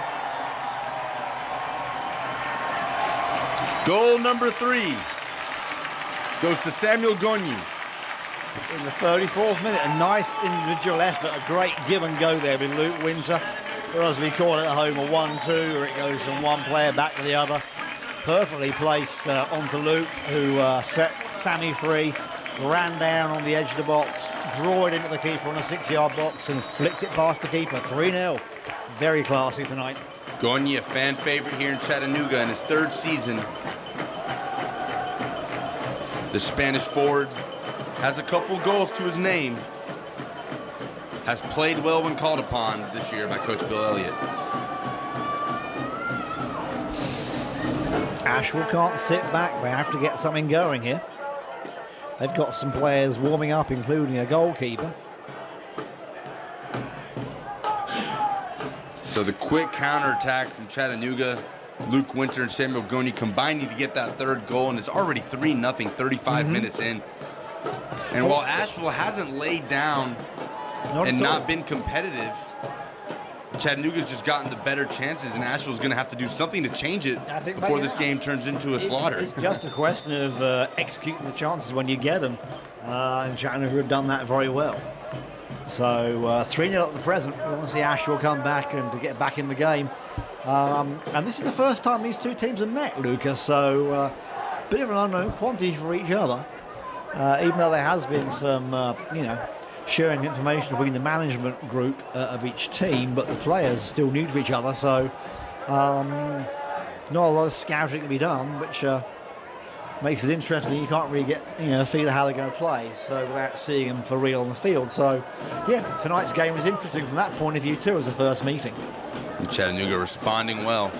Goal number 3 goes to Samuel Gagne. in the 34th minute. A nice individual effort, a great give and go there with Luke Winter. Or as we call it at home, a 1-2, where it goes from one player back to the other. Perfectly placed onto Luke, who set Sammy free, ran down on the edge of the box, drew it into the keeper on a 6-yard box and flicked it past the keeper. 3-0. Very classy tonight. Gagne, a fan favorite here in Chattanooga in his 3rd season. The Spanish forward has a couple goals to his name. Has played well when called upon this year by Coach Bill Elliott. Asheville can't sit back. They have to get something going here. They've got some players warming up, including a goalkeeper. So the quick counterattack from Chattanooga, Luke Winter and Samuel Gagne combining to get that 3rd goal, and it's already 3-0, 35 minutes in. And while Asheville hasn't laid down and not been competitive, Chattanooga's just gotten the better chances, and Asheville's going to have to do something to change it before this game turns into a slaughter. It's just a question of executing the chances when you get them, and Chattanooga have done that very well. So 3-0 at the present. We want to see Asheville come back and to get back in the game. And this is the first time these two teams have met, Lucas, so a bit of an unknown quantity for each other, even though there has been some, sharing information between the management group of each team, but the players are still new to each other, so not a lot of scouting to be done, which makes it interesting. You can't really get a feel of how they're going to play, so without seeing them for real on the field. So yeah, tonight's game was interesting from that point of view too, as a first meeting. And Chattanooga responding well.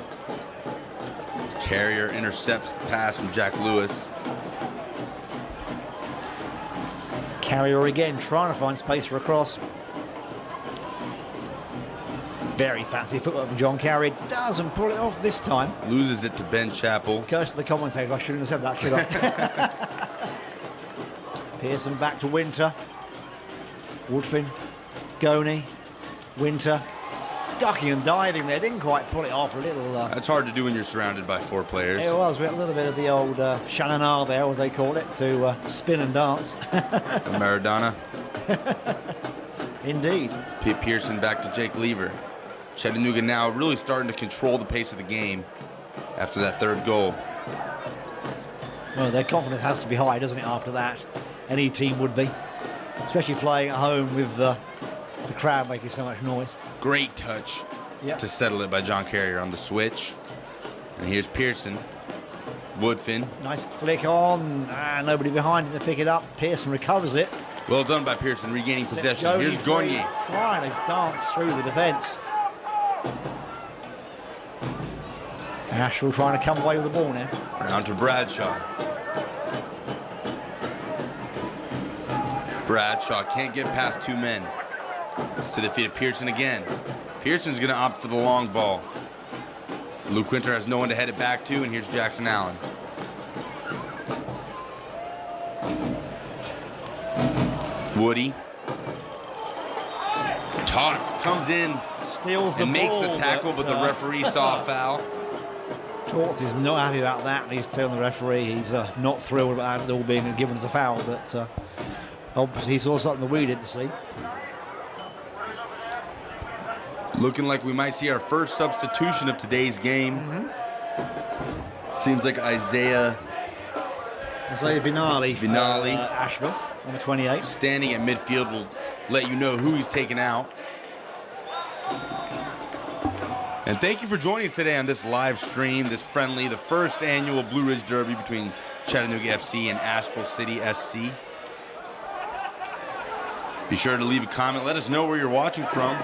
Carrier intercepts the pass from Jack Lewis. Carrier again trying to find space for a cross. Very fancy footwork from John Carrier. Doesn't pull it off this time. Loses it to Ben Chappell. Curse to the commentator. I shouldn't have said that, should I? Pearson back to Winter. Woodfin. Gagne. Winter. Ducking and diving there. Didn't quite pull it off. A little... That's hard to do when you're surrounded by 4 players. It was. A little bit of the old Shannon there, as they call it, to spin and dance. Maradona. Indeed. Pete Pearson back to Jake Lever. Chattanooga now really starting to control the pace of the game after that 3rd goal. Well, their confidence has to be high, doesn't it, after that? Any team would be. Especially playing at home with the crowd making so much noise. Great touch to settle it by John Carrier on the switch. And here's Pearson. Woodfin. Nice flick on. Nobody behind him to pick it up. Pearson recovers it. Well done by Pearson, regaining possession. Here's Gagne. Trying to dance through the defence. Asheville trying to come away with the ball now. Round to Bradshaw. Bradshaw can't get past 2 men. It's to the feet of Pearson again. Pearson's going to opt for the long ball. Luke Winter has no one to head it back to, and here's Jackson Allen. Woody. Tots comes in, steals the and ball, makes the tackle, but the referee saw a foul. Tots is not happy about that, and he's telling the referee he's not thrilled about it all being given as a foul, but obviously he saw something that we didn't see. Looking like we might see our first substitution of today's game. Seems like Isaiah Vinali. Vinali. Asheville, number 28. Standing at midfield will let you know who he's taking out. And thank you for joining us today on this live stream, this friendly, the first annual Blue Ridge Derby between Chattanooga FC and Asheville City SC. Be sure to leave a comment. Let us know where you're watching from.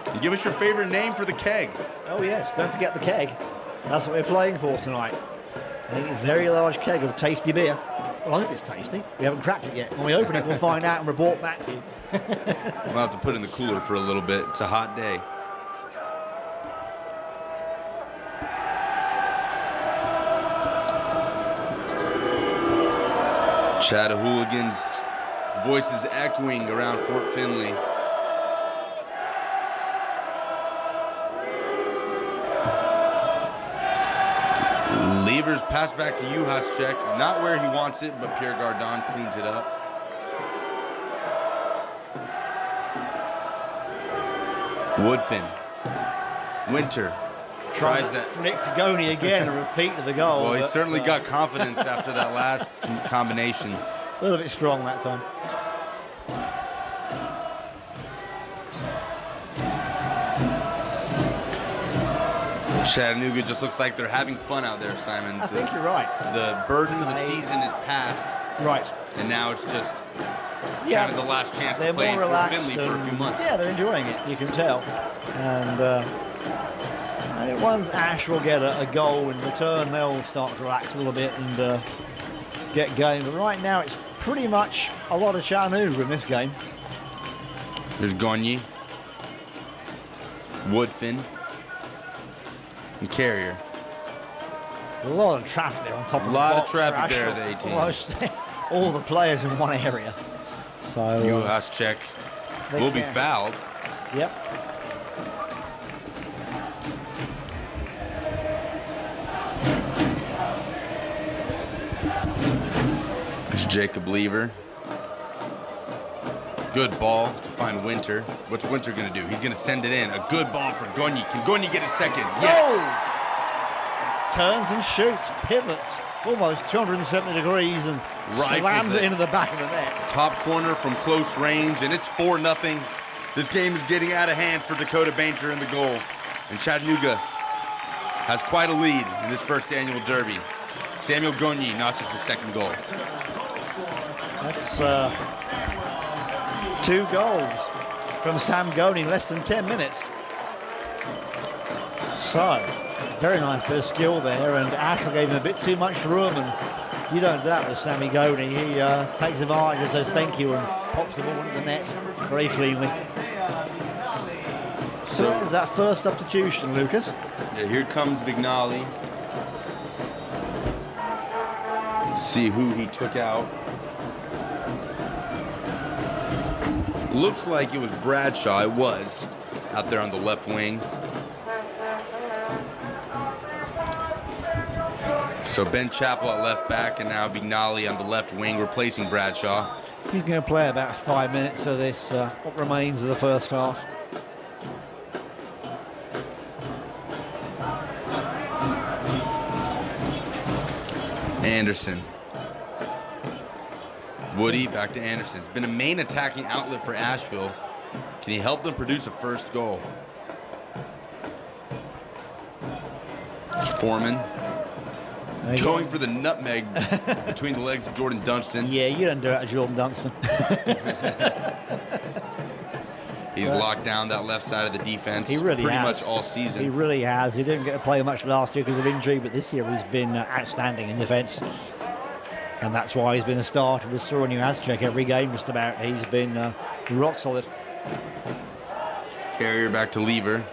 And give us your favorite name for the keg. Oh, yes. Don't forget the keg. That's what we're playing for tonight. A very large keg of tasty beer. Well, I think it's tasty. We haven't cracked it yet. When we open it, we'll find out and report back to you. We'll have to put it in the cooler for a little bit. It's a hot day. Chattahooligans' voices echoing around Fort Finley. Lever's pass back to Juhaschek. Not where he wants it, but Pierre Gardon cleans it up. Woodfin. Winter tries that. Flick to Goni again, a repeat of the goal. Well, he but, certainly got confidence after that last combination. A little bit strong that time. Chattanooga just looks like they're having fun out there, Simon. I think you're right. The burden of the season is past, Right. and now it's just Yeah, kind of the last chance they're to play more for relaxed Finley for a few months. Yeah, they're enjoying it. You can tell. And I think once Ash will get a goal in return, they'll start to relax a little bit and get going. But right now, it's pretty much a lot of Chattanooga in this game. There's Gagne, Woodfin, and Carrier. A lot of traffic there on top of the A lot of box. traffic there Ash, at the 18. Almost all the players in one area. So Juhaschek they will be can't- fouled. Yep. There's Jacob Lever. Good ball to find Winter. What's Winter going to do? He's going to send it in. A good ball for Gagne. Can Gagne get his second? Yes. Oh! Turns and shoots, pivots, almost 270 degrees and Rifles slams it it. into the back of the net. Top corner from close range, and it's 4-0. This game is getting out of hand for Dakota Bainter in the goal. And Chattanooga has quite a lead in this first annual derby. Samuel Gagne notches the second goal. That's 2 goals from Sam Goni in less than 10 minutes. So, very nice bit of skill there, and Asheville gave him a bit too much room, and you don't do that with Sammy Goni. He takes advantage and says thank you and pops the ball into the net very cleanly. So there's that first substitution, Lucas. Yeah, here comes Vignali. See who he took out. Looks like it was Bradshaw. It was out there on the left wing. So Ben Chappell at left back, and now Vignali on the left wing replacing Bradshaw. He's going to play about 5 minutes of this, what remains of the first half. Anderson. Woody back to Anderson. It's been a main attacking outlet for Asheville. Can he help them produce a first goal? It's Foreman going for the nutmeg between the legs of Jordan Dunstan. Yeah, you don't do it to Jordan Dunstan. He's locked down that left side of the defense He really pretty has. much all season. He really has. He didn't get to play much last year because of injury, but this year he's been outstanding in defence. And that's why he's been a starter with Soren Juhaschek every game just about. He's been rock solid. Carrier back to Lever.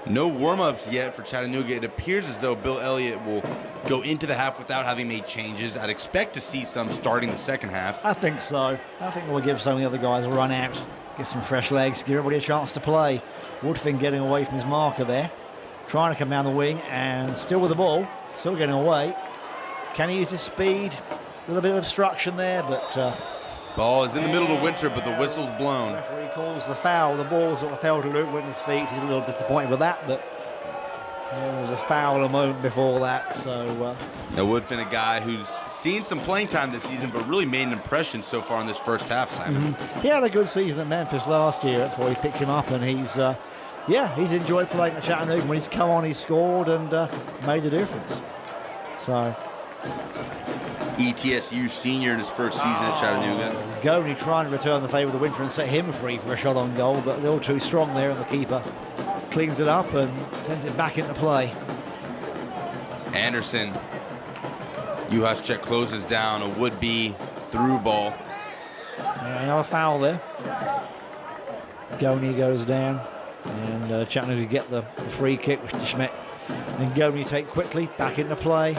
No warm-ups yet for Chattanooga. It appears as though Bill Elliott will go into the half without having made changes. I'd expect to see some starting the second half. I think so. I think we'll give some of the other guys a run out, get some fresh legs, give everybody a chance to play. Woodfin getting away from his marker there, trying to come down the wing and still with the ball, still getting away. Can he use his speed? A little bit of obstruction there, but Ball is in the middle of Winter, but the whistle's blown. referee calls the foul. The ball sort of fell to Luke Winter's feet. He's a little disappointed with that, but there was a foul a moment before that. So Now Woodfin, a guy who's seen some playing time this season, but really made an impression so far in this first half, Simon. he had a good season at Memphis last year. That's why he picked him up, and he's enjoyed playing at Chattanooga. When he's come on, he scored and made a difference. So ETSU senior in his first season at Chattanooga. Goni trying to return the favour of the Winter and set him free for a shot on goal, but a little too strong there, and the keeper cleans it up and sends it back into play. Anderson. Juhaschek closes down a would-be through ball. Another foul there. Goni goes down, and Chattanooga get the free kick, which Schmidt and Goni take quickly back into play.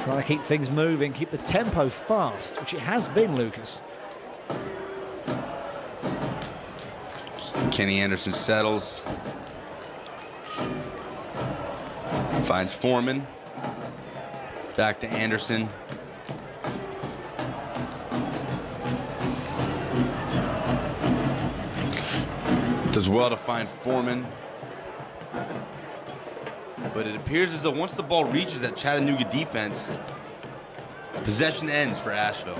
Trying to keep things moving, keep the tempo fast, which it has been, Lucas. Kenny Anderson settles. Finds Foreman. Back to Anderson. Does well to find Foreman. But it appears as though once the ball reaches that Chattanooga defense, possession ends for Asheville.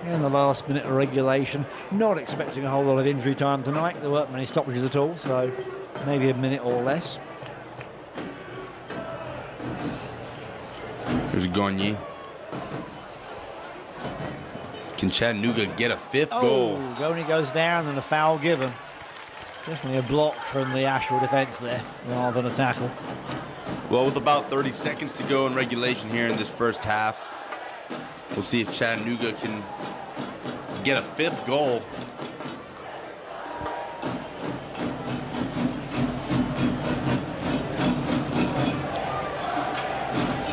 In the last minute of regulation, not expecting a whole lot of injury time tonight. There weren't many stoppages at all, so maybe a minute or less. Here's Gagne. Can Chattanooga get a fifth goal? Gagne goes down and a foul given. Definitely a block from the Asheville defense there, rather than a tackle. Well, with about 30 seconds to go in regulation here in this first half, we'll see if Chattanooga can get a fifth goal.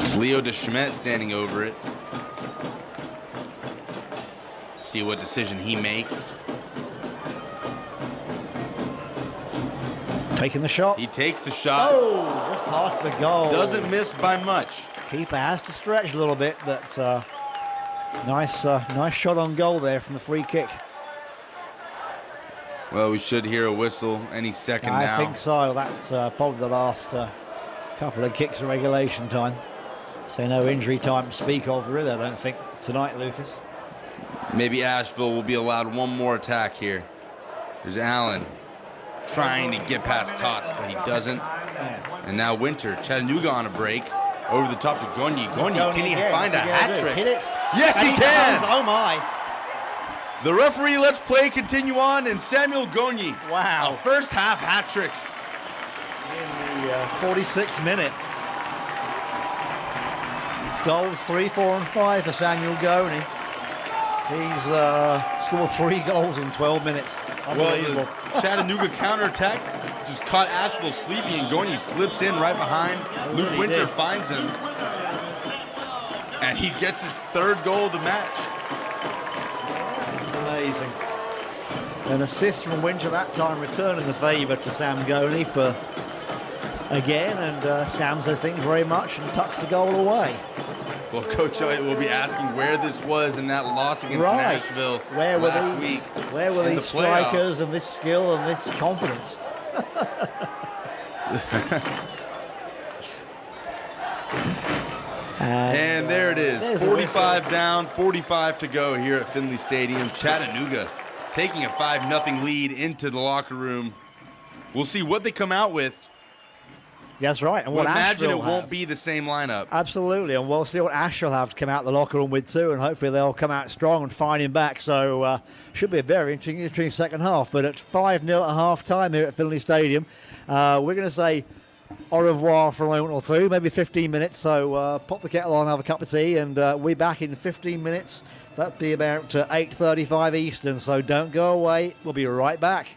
It's Leo DeSchmidt standing over it. See what decision he makes. Taking the shot. He takes the shot. Oh, just past the goal. Doesn't miss by much. Keeper has to stretch a little bit, but nice shot on goal there from the free kick. Well, we should hear a whistle any second now. I think so. That's probably the last couple of kicks of regulation time. So no injury time to speak of, really, I don't think, tonight, Lucas. Maybe Asheville will be allowed one more attack here. There's Allen trying to get past Tots, but he doesn't. And now Winter, Chattanooga on a break. Over the top to Gagne. Gagne, can he find a hat trick? Hit it. Yes, he can. Does. Oh, my. The referee lets play continue on, and Samuel Gagne. Wow. A first half hat trick. In the 46th minute. Goals 3, 4, and 5 for Samuel Gagne. He's scored 3 goals in 12 minutes. Unbelievable. Well, the Chattanooga counterattack just caught Asheville sleeping, and Gagne slips in right behind. Luke Winter finds him, and he gets his 3rd goal of the match. Amazing. An assist from Winter that time, returning the favour to Sam Gagne for again, and Sam says thanks very much and tucks the goal away. Well, Coach Elliott will be asking where this was in that loss against Nashville last week. Where were these strikers and this skill and this confidence? And there it is, 45 down, 45 to go here at Finley Stadium. Chattanooga taking a 5-0 lead into the locker room. We'll see what they come out with. That's right. And we'll imagine it won't be the same lineup. Absolutely. And we'll see what Asheville have to come out the locker room with too. And hopefully they'll come out strong and find him back. So should be a very interesting second half. But at 5-0 at half time here at Finley Stadium, we're going to say au revoir for a moment or two, maybe 15 minutes. So pop the kettle on, have a cup of tea, and we'll be back in 15 minutes. That'll be about 8:35 Eastern. So don't go away. We'll be right back.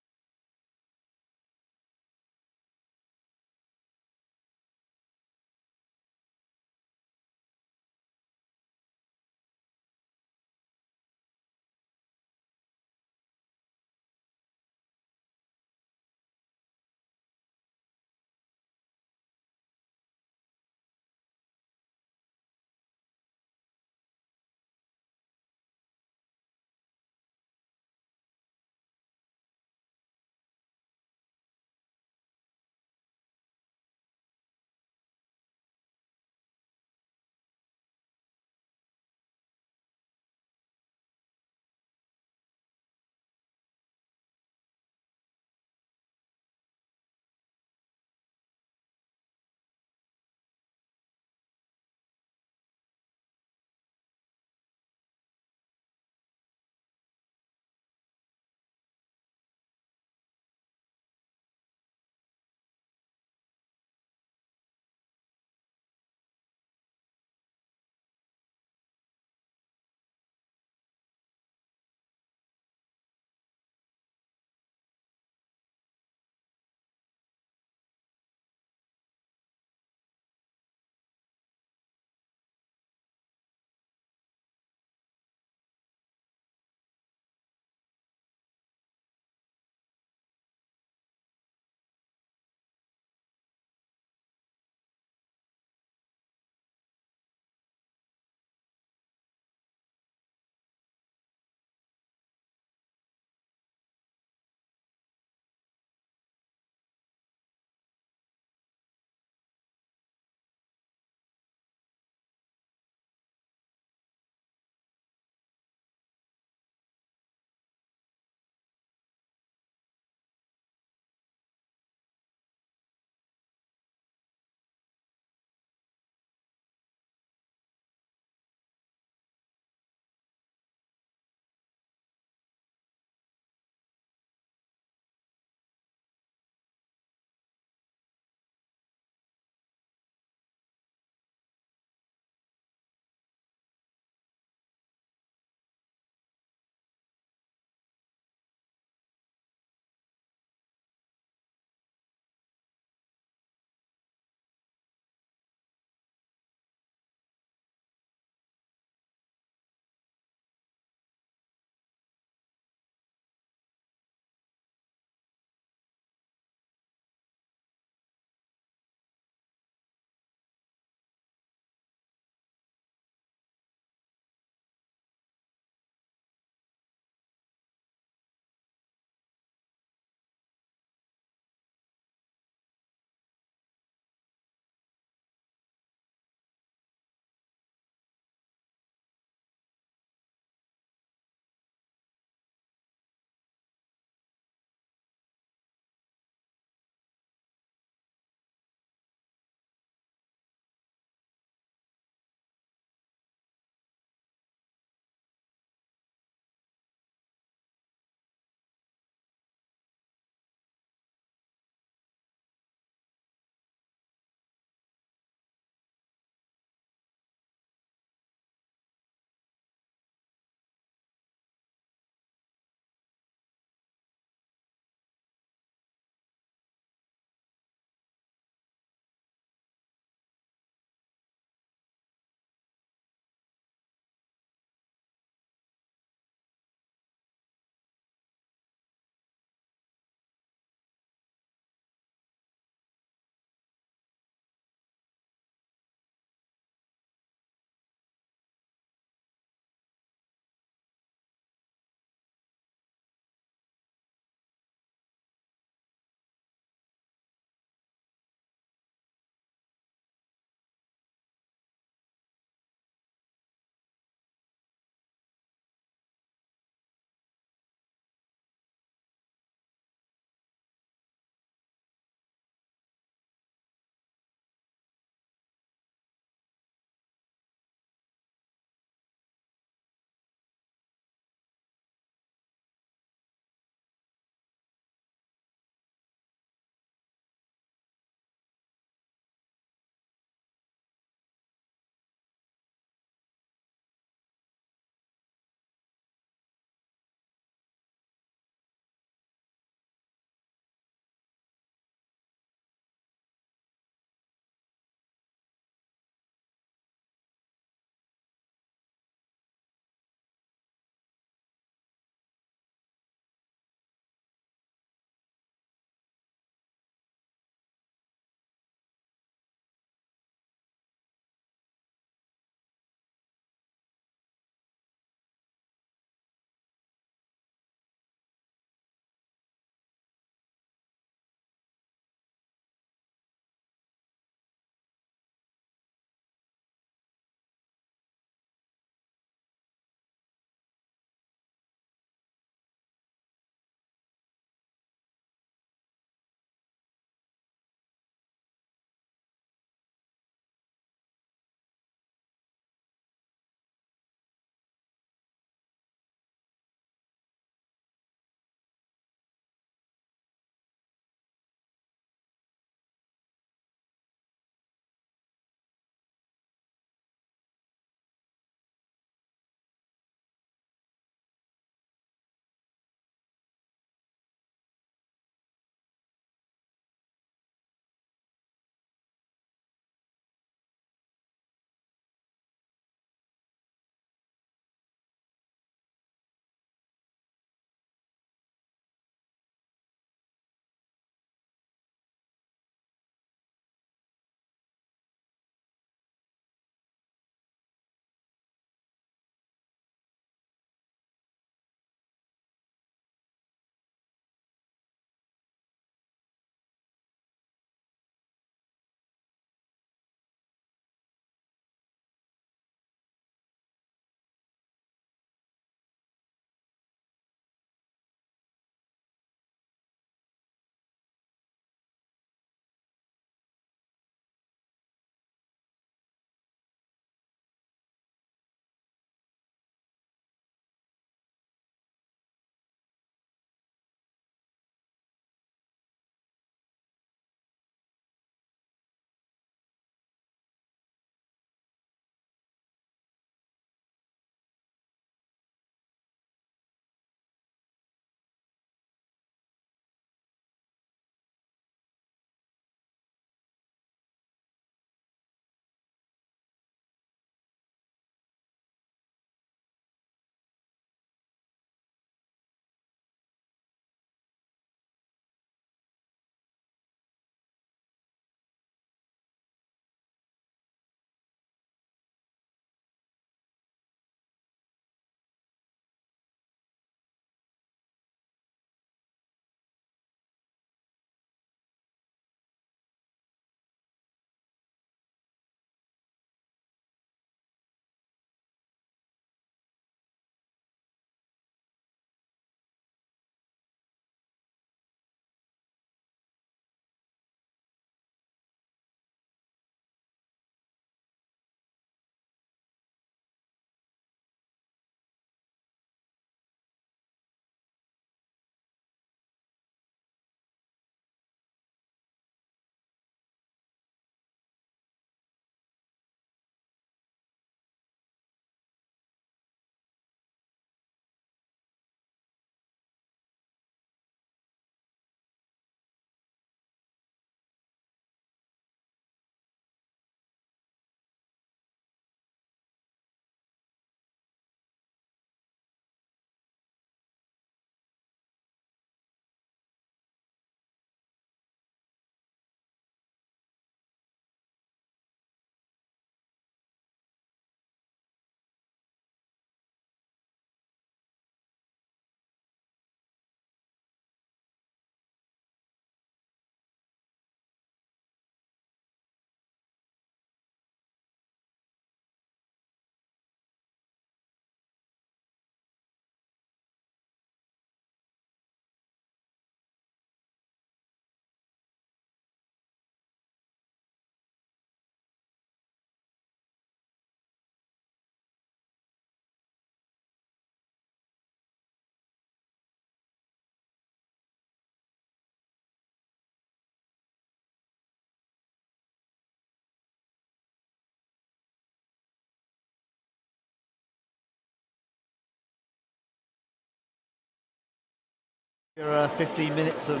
Your 15 minutes of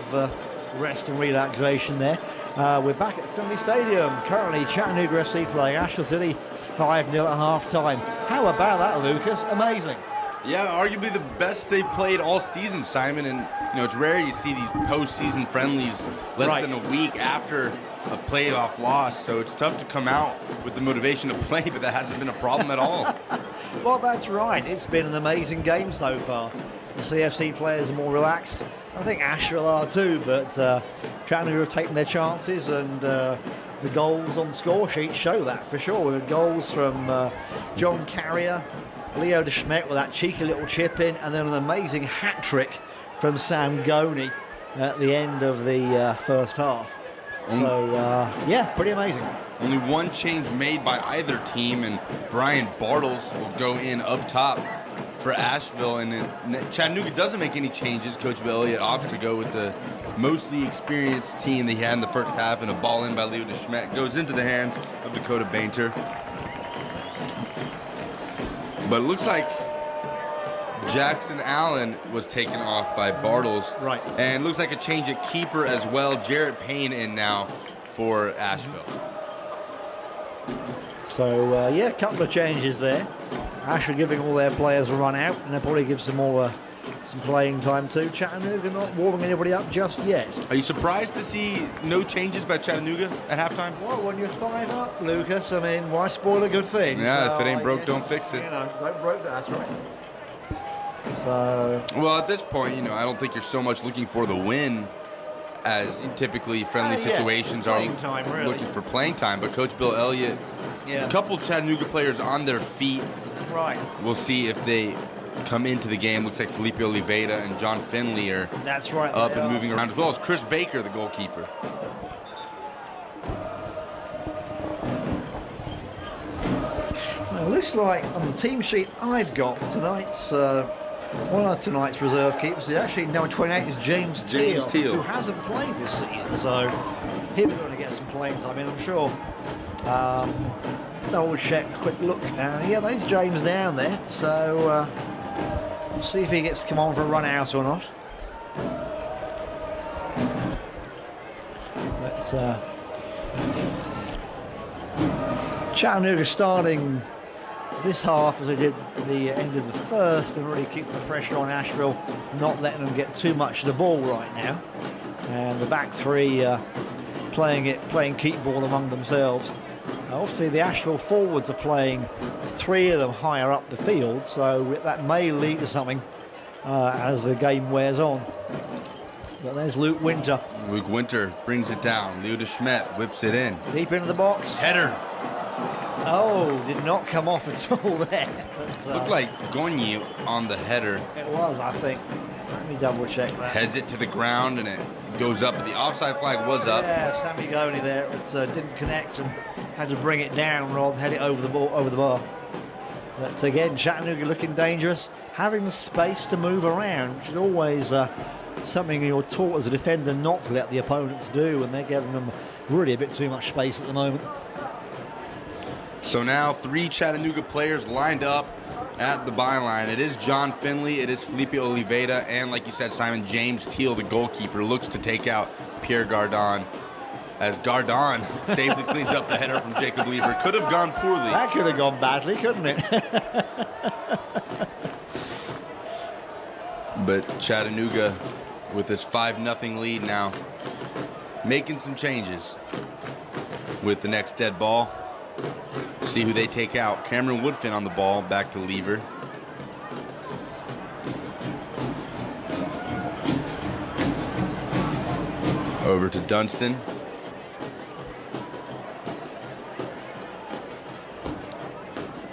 rest and relaxation there. We're back at Finley Stadium. Currently, Chattanooga FC playing Asheville City 5-0 at half-time. How about that, Lucas? Amazing. Yeah, arguably the best they've played all season, Simon. And, it's rare you see these postseason friendlies less than a week after a playoff loss. So it's tough to come out with the motivation to play, but that hasn't been a problem at all. Well, that's right. It's been an amazing game so far. The CFC players are more relaxed. I think Asheville are too, but Chattanooga have taken their chances, and the goals on the score sheet show that for sure. With goals from John Carrier, Leo DeSchmidt with that cheeky little chip in, and then an amazing hat trick from Sam Goney at the end of the first half. So, yeah, pretty amazing. Only one change made by either team, and Brian Bartles will go in up top for Asheville. And Chattanooga doesn't make any changes. Coach Bill Elliott opts to go with the mostly experienced team that he had in the first half, and a ball in by Leo DeSchmidt goes into the hands of Dakota Bainter. But it looks like Jackson Allen was taken off by Bartles. Right. And it looks like a change at keeper as well. Jarrett Payne in now for Asheville. So, yeah, a couple of changes there. Asheville giving all their players a run out, and they'll probably give some more some playing time too. Chattanooga not warming anybody up just yet. Are you surprised to see no changes by Chattanooga at halftime? Well, when you're 5 up, Lucas, I mean, why spoil a good thing? Yeah, so if it ain't I broke, guess, don't fix it. Don't broke, that's right. So, well, at this point, I don't think you're so much looking for the win as typically friendly situations are time, really. looking for playing time. But Coach Bill Elliott, a couple Chattanooga players on their feet. Right. We'll see if they come into the game. Looks like Felipe Oliveira and John Finley are up and moving around, as well as Chris Baker, the goalkeeper. Well, it looks like on the team sheet I've got tonight's one of tonight's reserve keepers is actually number 28 is James Teal, who hasn't played this season, so he'll be going to get some playing time in, I'm sure. Double check, quick look. Yeah, there's James down there, so we'll see if he gets to come on for a run out or not. But Chattanooga starting this half as they did the end of the first, and really keeping the pressure on Asheville, not letting them get too much of the ball right now. And the back three playing keep ball among themselves. Obviously, the Asheville forwards are playing, 3 of them higher up the field, so that may lead to something as the game wears on. But there's Luke Winter. Luke Winter brings it down. Leo DeSchmidt whips it in. Deep into the box. Header. Oh, did not come off at all there. Looked like Gonyi on the header. It was, I think. Let me double check that. Heads it to the ground and it goes up. The offside flag was up. Yeah, Sammy Goney there. It didn't connect and had to bring it down rather than head it over the bar. But again, Chattanooga looking dangerous, having the space to move around, which is always something you're taught as a defender not to let the opponents do, and they're giving them really a bit too much space at the moment. So now 3 Chattanooga players lined up at the byline. It is John Finley, it is Felipe Oliveira, and like you said, Simon, James Teal, the goalkeeper, looks to take out Pierre Gardon, as Gardon safely cleans up the header from Jacob Lever. Could have gone poorly. That could have gone badly, couldn't it? But Chattanooga with this 5-0 lead now, making some changes with the next dead ball. See who they take out. Cameron Woodfin on the ball, back to Lever. Over to Dunstan.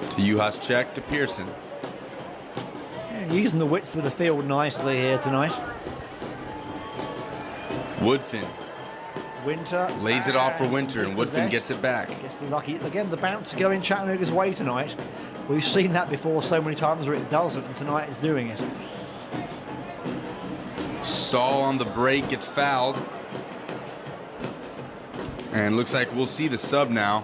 To Juhas to Pearson. Yeah, using the width of the field nicely here tonight. Woodfin. Winter lays it off for Winter, and Woodfin gets it back. Gets the lucky. Again, the bounce going Chattanooga's way tonight. We've seen that before so many times where it doesn't, and tonight it's doing it. Saul on the break gets fouled. And looks like we'll see the sub now.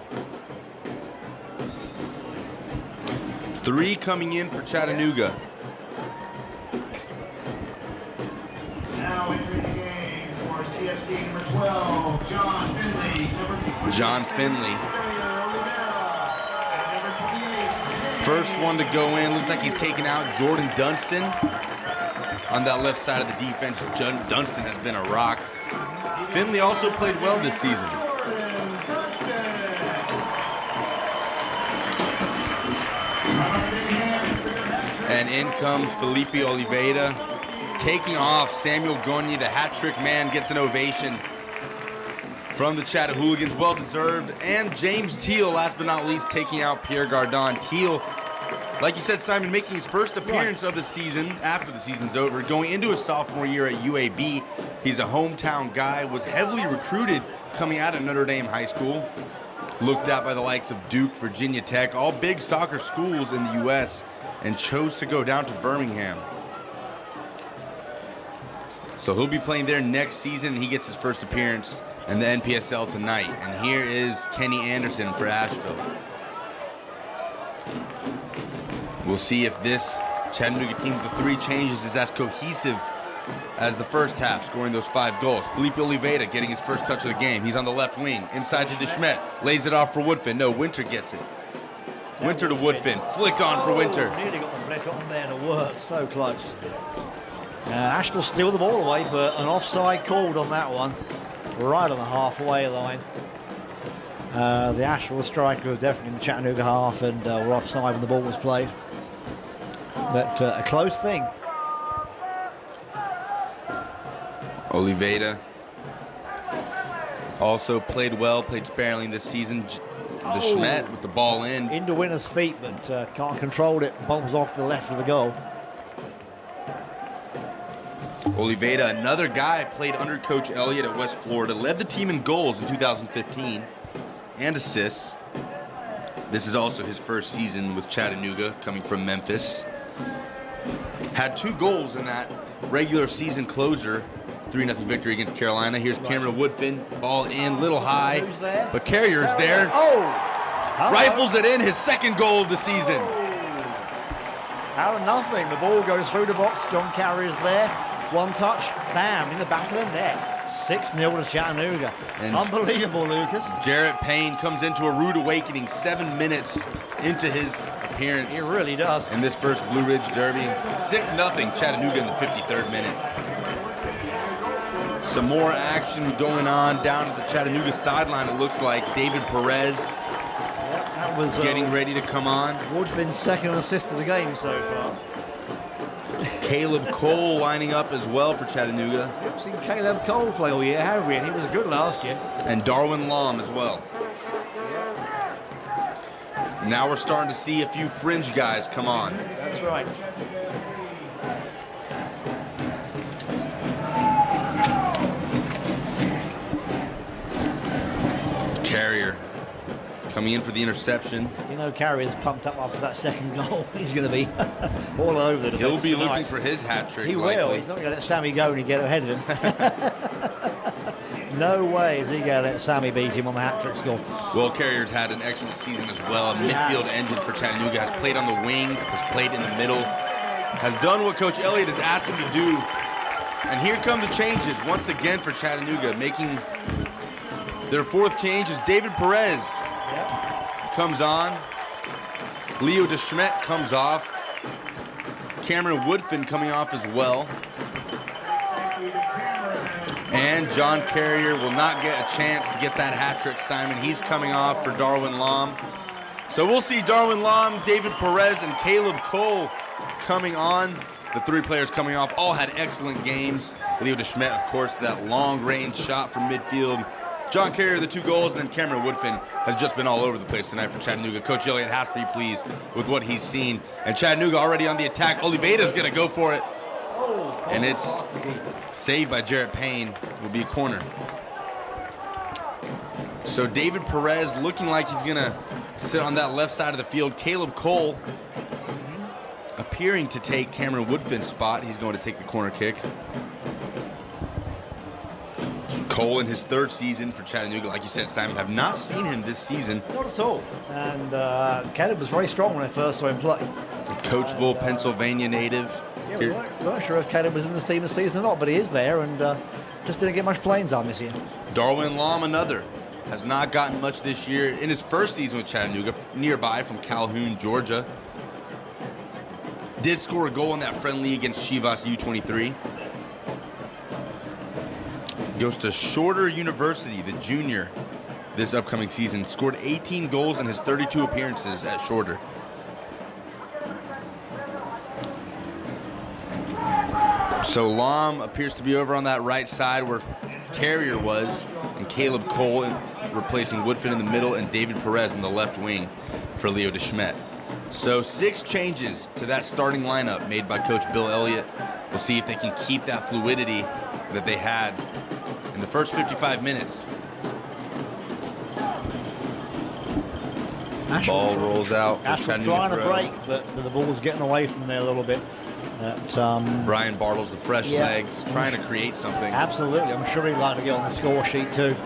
3 coming in for Chattanooga. Now CFC number 12, John Finley. John Finley. Number 28. First one to go in. Looks like he's taking out Jordan Dunstan on that left side of the defense. Dunstan has been a rock. Finley also played well this season. And in comes Felipe Oliveira, taking off Samuel Gogne. The hat-trick man gets an ovation from the Chattanooga. Well-deserved. And James Teal, last but not least, taking out Pierre Gardon. Teal, like you said, Simon, making his first appearance of the season after the season's over, going into his sophomore year at UAB. He's a hometown guy, was heavily recruited coming out of Notre Dame High School. Looked at by the likes of Duke, Virginia Tech, all big soccer schools in the U.S., and chose to go down to Birmingham. So he'll be playing there next season, and he gets his first appearance in the NPSL tonight. And here is Kenny Anderson for Asheville. We'll see if this Chattanooga team with the 3 changes is as cohesive as the first half, scoring those 5 goals. Felipe Oliveira getting his first touch of the game. He's on the left wing, inside to DeSchmidt. Lays it off for Woodfin. No, Winter gets it. Winter to Woodfin. Flicked on for Winter. Nearly got the flick on there to work. So close. Asheville steal the ball away, but an offside called on that one. Right on the halfway line. The Asheville striker was definitely in the Chattanooga half and were offside when the ball was played. But a close thing. Oliveira also played well, played sparingly this season. DeSchmidt with the ball in. Into winner's feet, but can't control it. Bumps off the left of the goal. Oliveira, another guy, played under Coach Elliott at West Florida, led the team in goals in 2015 and assists. This is also his first season with Chattanooga, coming from Memphis. Had 2 goals in that regular season closer, 3-0 victory against Carolina. Here's Cameron Woodfin, ball in, little high, but Carrier's there. Rifles it in, his second goal of the season. Out of nothing, the ball goes through the box. John Carrier's there. One touch, bam, in the back of the net. 6-0 to Chattanooga. And unbelievable, Lucas. Jarrett Payne comes into a rude awakening 7 minutes into his appearance. He really does. In this first Blue Ridge Derby. 6-0 Chattanooga in the 53rd minute. Some more action going on down at the Chattanooga sideline. It looks like David Perez that was getting ready to come on. Woodfin's second assist of the game so far. Caleb Cole lining up as well for Chattanooga. We haven't seen Caleb Cole play all year, have we? And he was good last year. And Darwin Lom as well. Now we're starting to see a few fringe guys come on. That's right. Carrier coming in for the interception. You know, Carrier's pumped up after that second goal. He's going to be all over the defense. He'll be tonight. looking for his hat trick. He likely. will. He's not going to let Sammy go and get ahead of him. No way is he going to let Sammy beat him on the hat trick score. Will Carrier's had an excellent season as well. A midfield engine for Chattanooga. Has played on the wing, has played in the middle, has done what Coach Elliott has asked him to do. And here come the changes once again for Chattanooga. Making their 4th change is David Perez. Comes on. Leo DeSchmidt comes off. Cameron Woodfin coming off as well. And John Carrier will not get a chance to get that hat trick, Simon. He's coming off for Darwin Lom. So we'll see Darwin Lom, David Perez, and Caleb Cole coming on. The 3 players coming off all had excellent games. Leo DeSchmidt, of course, that long-range shot from midfield. John Carrier, the 2 goals, and then Cameron Woodfin has just been all over the place tonight for Chattanooga. Coach Elliott has to be pleased with what he's seen. And Chattanooga already on the attack. Oliveira's going to go for it. And it's saved by Jarrett Payne. Will be a corner. So David Perez looking like he's going to sit on that left side of the field. Caleb Cole appearing to take Cameron Woodfin's spot. He's going to take the corner kick. Cole in his 3rd season for Chattanooga. Like you said, Simon, have not seen him this season. Not at all. And Caleb was very strong when I first saw him play. Coachville, Pennsylvania native. Yeah, we weren't sure if Caleb was in the team this season or not, but he is there, and just didn't get much playing time this year. Darwin Lom, another, has not gotten much this year in his first season with Chattanooga, nearby from Calhoun, Georgia. Did score a goal in that friendly against Chivas U23. Goes to Shorter University, the junior, this upcoming season. Scored 18 goals in his 32 appearances at Shorter. So Lom appears to be over on that right side where Carrier was, and Caleb Cole replacing Woodfin in the middle, and David Perez in the left wing for Leo DeSchmidt. So 6 changes to that starting lineup made by Coach Bill Elliott. We'll see if they can keep that fluidity that they had in the first 55 minutes. Ball rolls out for Asheville Chattanooga trying to throw. break, but the ball's getting away from there a little bit. Brian Bartles, the fresh Yeah. legs, trying to create something. Absolutely. I'm sure he'd like to get on the score sheet too.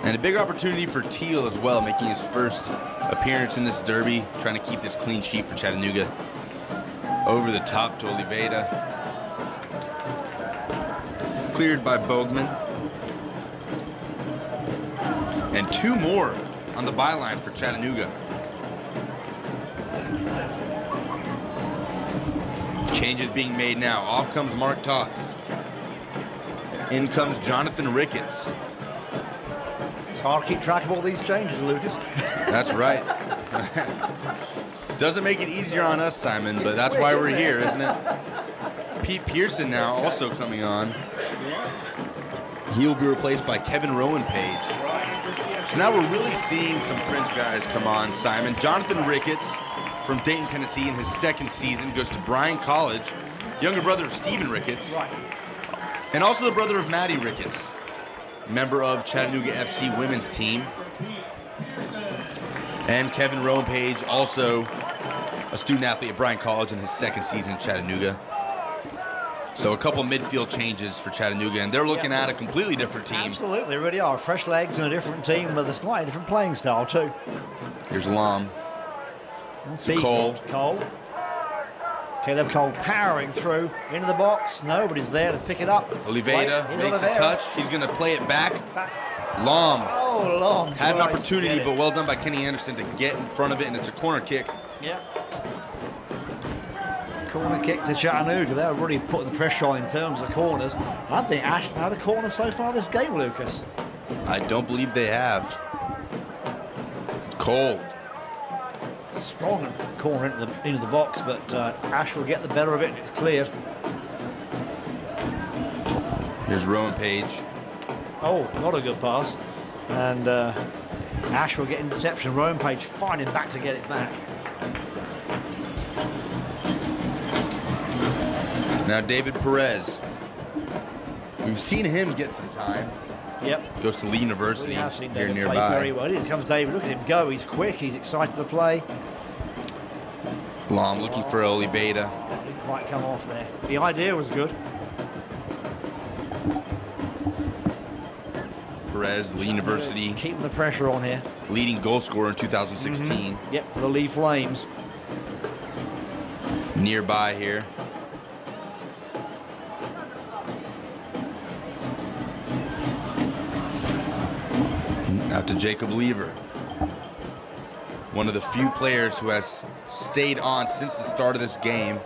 And a big opportunity for Teal as well, making his first appearance in this derby, trying to keep this clean sheet for Chattanooga. Over the top to Oliveira. Cleared by Bogman. And 2 more on the byline for Chattanooga. Changes being made now. Off comes Mark Tots. In comes Jonathan Ricketts. It's hard to keep track of all these changes, Lucas. That's right. Doesn't make it easier on us, Simon, but that's why we're here, isn't it? Pete Pearson now also coming on. He'll be replaced by Kevin Rowan Page. So now we're really seeing some Prince guys come on, Simon. Jonathan Ricketts from Dayton, Tennessee in his second season goes to Bryan College, younger brother of Stephen Ricketts, and also the brother of Maddie Ricketts, member of Chattanooga FC women's team. And Kevin Rowan Page, also a student athlete at Bryan College in his second season in Chattanooga. So a couple midfield changes for Chattanooga, and they're looking at a completely different team. Absolutely, they really are. Fresh legs and a different team with a slightly different playing style too. Here's Lom. See, Cole. Caleb Cole powering through into the box. Nobody's there to pick it up. Oliveira Here's makes a Oliveira. touch. He's going to play it back. Lom Oh, long. had an Right, opportunity, get it. but well done by Kenny Anderson to get in front of it, and it's a corner kick. Yep. Corner kick to Chattanooga. They're really putting the pressure on in terms of corners. I think Ashton had a corner so far this game, Lucas. I don't believe they have. Cole. Strong corner into the box, but Ash will get the better of it and it's cleared. Here's Rowan Page. Oh, not a good pass. And Ash will get interception. Rowan Page finding back to get it back. Now David Perez. We've seen him get some time. Yep. Goes to Lee University We have seen here David play nearby. very well. Here comes David. Look at him go. He's quick. He's excited to play. Lom looking for Oliveira. Didn't quite come off there. The idea was good. Perez, Lee University, Keeping the pressure on here. leading goal scorer in 2016. Yep, for the Lee Flames. Nearby here. Out to Jacob Lever. One of the few players who has stayed on since the start of this game.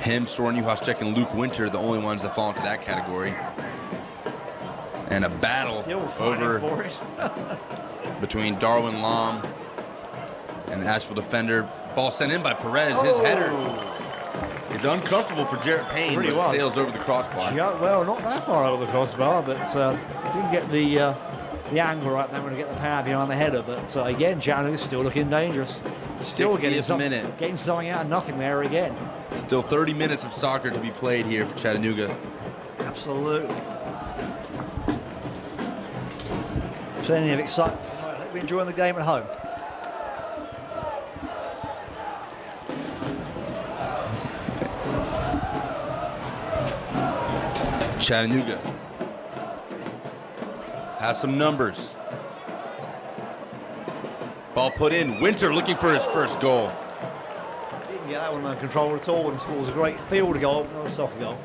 Him, Soren Juhaszczyk, and Luke Winter, the only ones that fall into that category. And a battle Still fighting over for it. between Darwin Lom and the Asheville defender. Ball sent in by Perez. His header is uncomfortable for Jarrett Payne, Really but was. it sails over the crossbar. Yeah, well, not that far over the crossbar, but didn't get the angle right there when to get the power behind the header. But again, Chattanooga's still looking dangerous. Still 60th minute. Getting something out of nothing there again. Still 30 minutes of soccer to be played here for Chattanooga. Absolutely. Plenty of excitement. I hope you're enjoying the game at home. Chattanooga has some numbers. Ball put in. Winter looking for his first goal. Didn't can get that one under control at all and scores a great field goal, another soccer goal.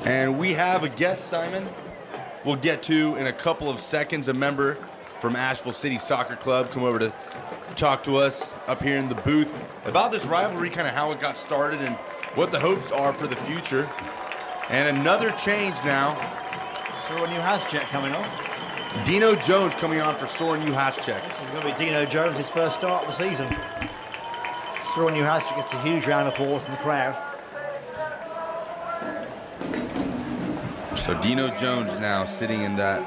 And we have a guest, Simon. We'll get to in a couple of seconds. A member from Asheville City Soccer Club come over to talk to us up here in the booth about this rivalry, kind of how it got started and what the hopes are for the future. And another change now. Soren Juhasczyk coming on. Dino Jones coming on for Soren Juhasczyk. This is going to be Dino Jones' first start of the season. Soren Juhasczyk gets a huge round of applause from the crowd. So Dino Jones now sitting in that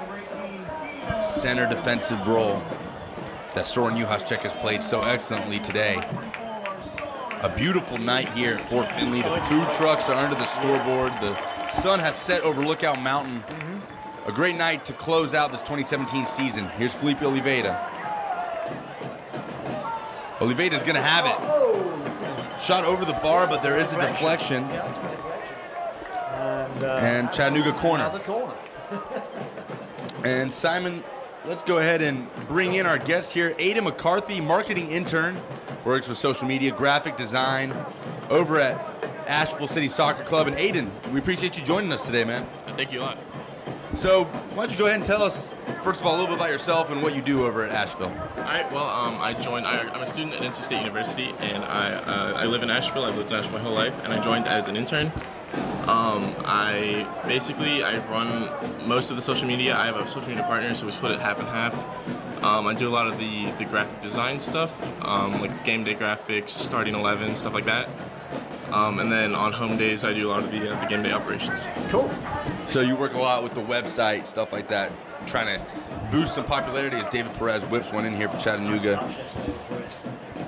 center defensive role that Soren Juhasczyk has played so excellently today. A beautiful night here at Fort Finley. The food trucks are under the scoreboard. The sun has set over Lookout Mountain. A great night to close out this 2017 season. Here's Felipe Oliveira. Oliveira's going to have it. Shot over the bar, but there is a deflection. And Chattanooga corner. Another corner. And Simon, let's go ahead and bring in our guest here, Aiden McCarthy, marketing intern, works with social media, graphic design over at Asheville City Soccer Club. And Aiden, we appreciate you joining us today, man. Thank you a lot. So why don't you go ahead and tell us, first of all, a little bit about yourself and what you do over at Asheville. All right, well, I'm a student at NC State University, and I live in Asheville. I've lived in Asheville my whole life, and I joined as an intern. I run most of the social media. I have a social media partner, so we split it half and half. I do a lot of the graphic design stuff, like game day graphics, starting 11, stuff like that. And then on home days, I do a lot of the game day operations. Cool. So you work a lot with the website, stuff like that, trying to boost some popularity as David Perez whips one in here for Chattanooga.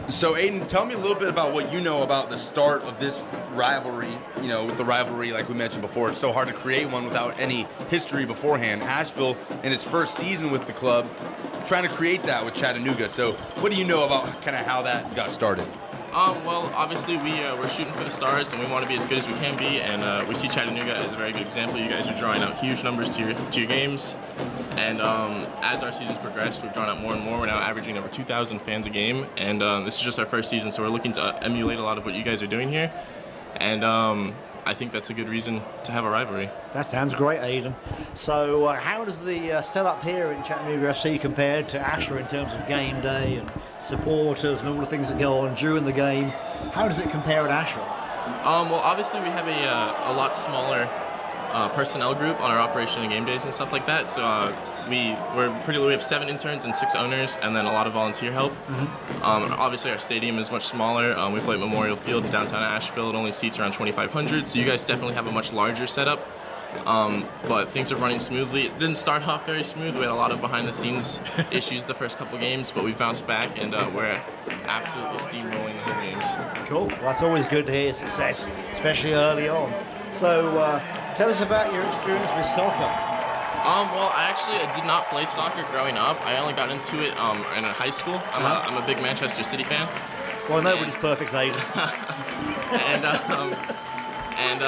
So Aiden, tell me a little bit about what you know about the start of this rivalry. You know, with the rivalry, like we mentioned before, it's so hard to create one without any history beforehand. Asheville, in its first season with the club, trying to create that with Chattanooga. So what do you know about kind of how that got started? Well, obviously we're shooting for the stars, and we want to be as good as we can be. And we see Chattanooga as a very good example. You guys are drawing out huge numbers to your games. And as our season's progressed, we've drawn out more and more. We're now averaging over 2,000 fans a game. And this is just our first season, so we're looking to emulate a lot of what you guys are doing here. And I think that's a good reason to have a rivalry. That sounds great, Aiden. So how does the setup here in Chattanooga FC compare to Asheville in terms of game day and supporters and all the things that go on during the game? How does it compare at Asheville? Well, obviously we have a lot smaller personnel group on our operation and game days and stuff like that. So we have 7 interns and 6 owners, and then a lot of volunteer help. And obviously our stadium is much smaller. We play at Memorial Field in downtown Asheville. It only seats around 2,500, so you guys definitely have a much larger setup. But things are running smoothly. It didn't start off very smooth. We had a lot of behind-the-scenes issues the first couple games, but we bounced back, and we're absolutely steamrolling the home games. Cool. Well, that's always good to hear success, especially early on. So tell us about your experience with soccer. Well, I did not play soccer growing up. I only got into it in high school. I'm a big Manchester City fan. Well, nobody's perfect, Aiden. And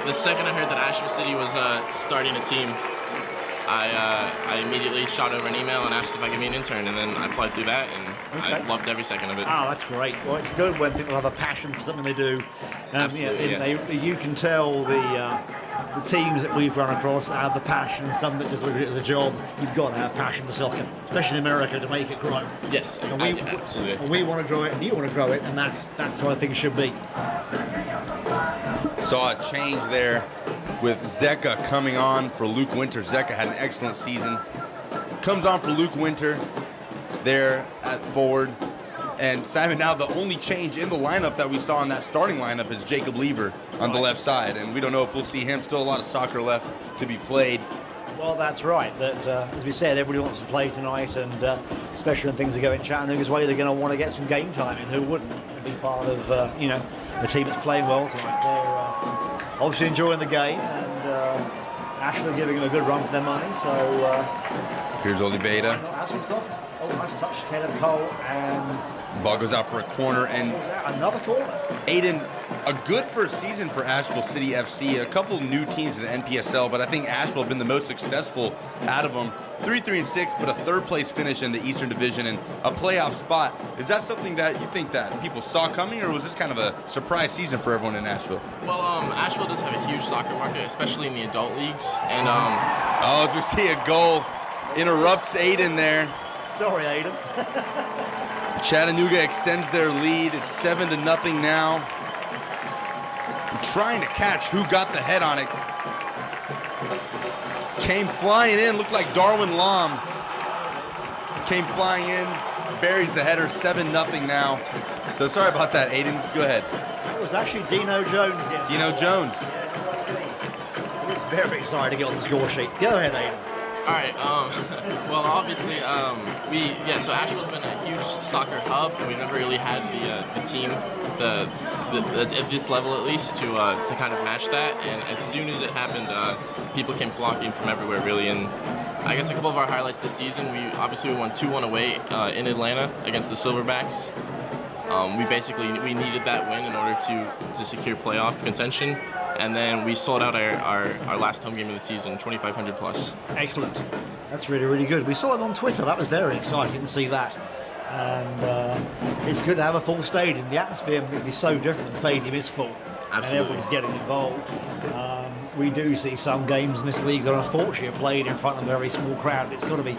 the second I heard that Asheville City was starting a team, I immediately shot over an email and asked if I could be an intern, and then I applied through that, and I loved every second of it. Oh, that's great. Well, it's good when people have a passion for something they do. Absolutely, yes. You can tell the teams that we've run across that have the passion, some that just look at it as a job. You've got to have passion for soccer, especially in America, to make it grow. Yes, absolutely. And we want to grow it, and you want to grow it, and that's how I think it should be. Saw a change there with Zeka coming on for Luke Winter. Zeka had an excellent season. Comes on for Luke Winter there at forward. And Simon, now the only change in the lineup that we saw in that starting lineup is Jacob Lever on the left side. And we don't know if we'll see him. Still a lot of soccer left to be played. Well, that's right. But as we said, everybody wants to play tonight, and especially when things are going Chattanooga's way, they're going to want to get some game time in. Who wouldn't be part of the team that's playing well tonight? They're obviously enjoying the game, and Asheville giving them a good run for their money. So here's Oliveira. Have some soccer. Oh, nice touch, Caleb Cole, and ball goes out for a corner, and another corner. Aiden, a good first season for Asheville City FC. A couple new teams in the NPSL, but I think Asheville have been the most successful out of them. 3-3-6, but a third-place finish in the Eastern Division and a playoff spot. Is that something that you think that people saw coming, or was this kind of a surprise season for everyone in Asheville? Well, Asheville does have a huge soccer market, especially in the adult leagues. And as we see a goal, interrupts Aiden there. Sorry, Aiden. Chattanooga extends their lead. It's 7-0 now. I'm trying to catch who got the head on it. Came flying in, looked like Darwin Lom. Came flying in, buries the header, 7-0 now. So sorry about that, Aiden. Go ahead. It was actually Dino Jones again. Dino Jones. It's very excited to get on the score sheet. Go ahead, Aiden. all right. Well, obviously, so Asheville's been a huge soccer hub, and we've never really had the team, at this level at least, to kind of match that. And as soon as it happened, people came flocking from everywhere, really. And I guess a couple of our highlights this season, we won 2-1 away in Atlanta against the Silverbacks. We needed that win in order to secure playoff contention, and then we sold out our last home game of the season, 2,500 plus. Excellent. That's really, really good. We saw it on Twitter. That was very exciting to see that. And it's good to have a full stadium. The atmosphere would be so different when the stadium is full. Absolutely. And everybody's getting involved. We do see some games in this league that unfortunately are played in front of a very small crowd. It's got to be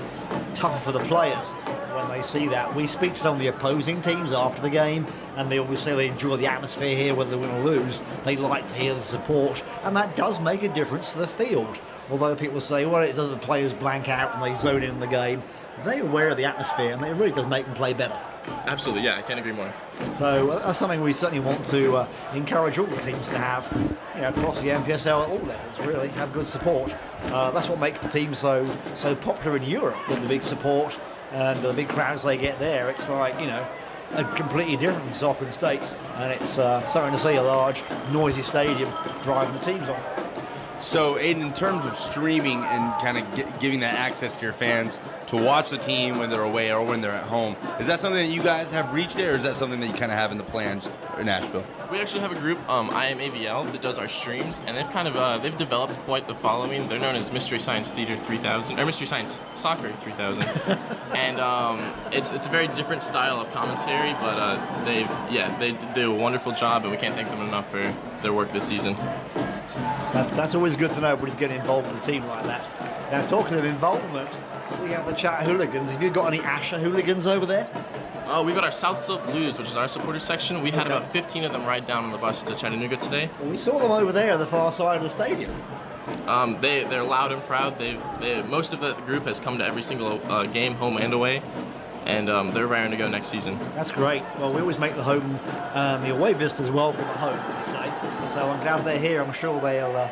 tougher for the players when they see that. We speak to some of the opposing teams after the game, and they always say they enjoy the atmosphere here, whether they win or lose. They like to hear the support, and that does make a difference to the field. Although people say, well, it does the players blank out and they zone in the game. They're aware of the atmosphere, and it really does make them play better. Absolutely, yeah, I can't agree more. So that's something we certainly want to encourage all the teams to have, across the NPSL at all levels, really, have good support. That's what makes the team so popular in Europe, with the big support and the big crowds they get there. It's like, a completely different from soccer in the States, and it's something to see a large, noisy stadium driving the teams on. So, Aiden, in terms of streaming and kind of giving that access to your fans to watch the team when they're away or when they're at home, is that something that you guys have reached there, or is that something that you kind of have in the plans in Asheville? We actually have a group, IMAVL, that does our streams, and they've developed quite the following. They're known as Mystery Science Theater 3000, or Mystery Science Soccer 3000, and it's a very different style of commentary, but they do a wonderful job, and we can't thank them enough for their work this season. That's always good to know when he's getting involved with a team like that. Now, talking of involvement, we have the Chat Hooligans. Have you got any Asher hooligans over there? We've got our South Slope Blues, which is our supporter section. We had about 15 of them ride down on the bus to Chattanooga today. Well, we saw them over there on the far side of the stadium. They're loud and proud. Most of the group has come to every single game, home and away, and they're raring to go next season. That's great. Well, we always make the home, the away visitors welcome at home, we say. So I'm glad they're here. I'm sure they'll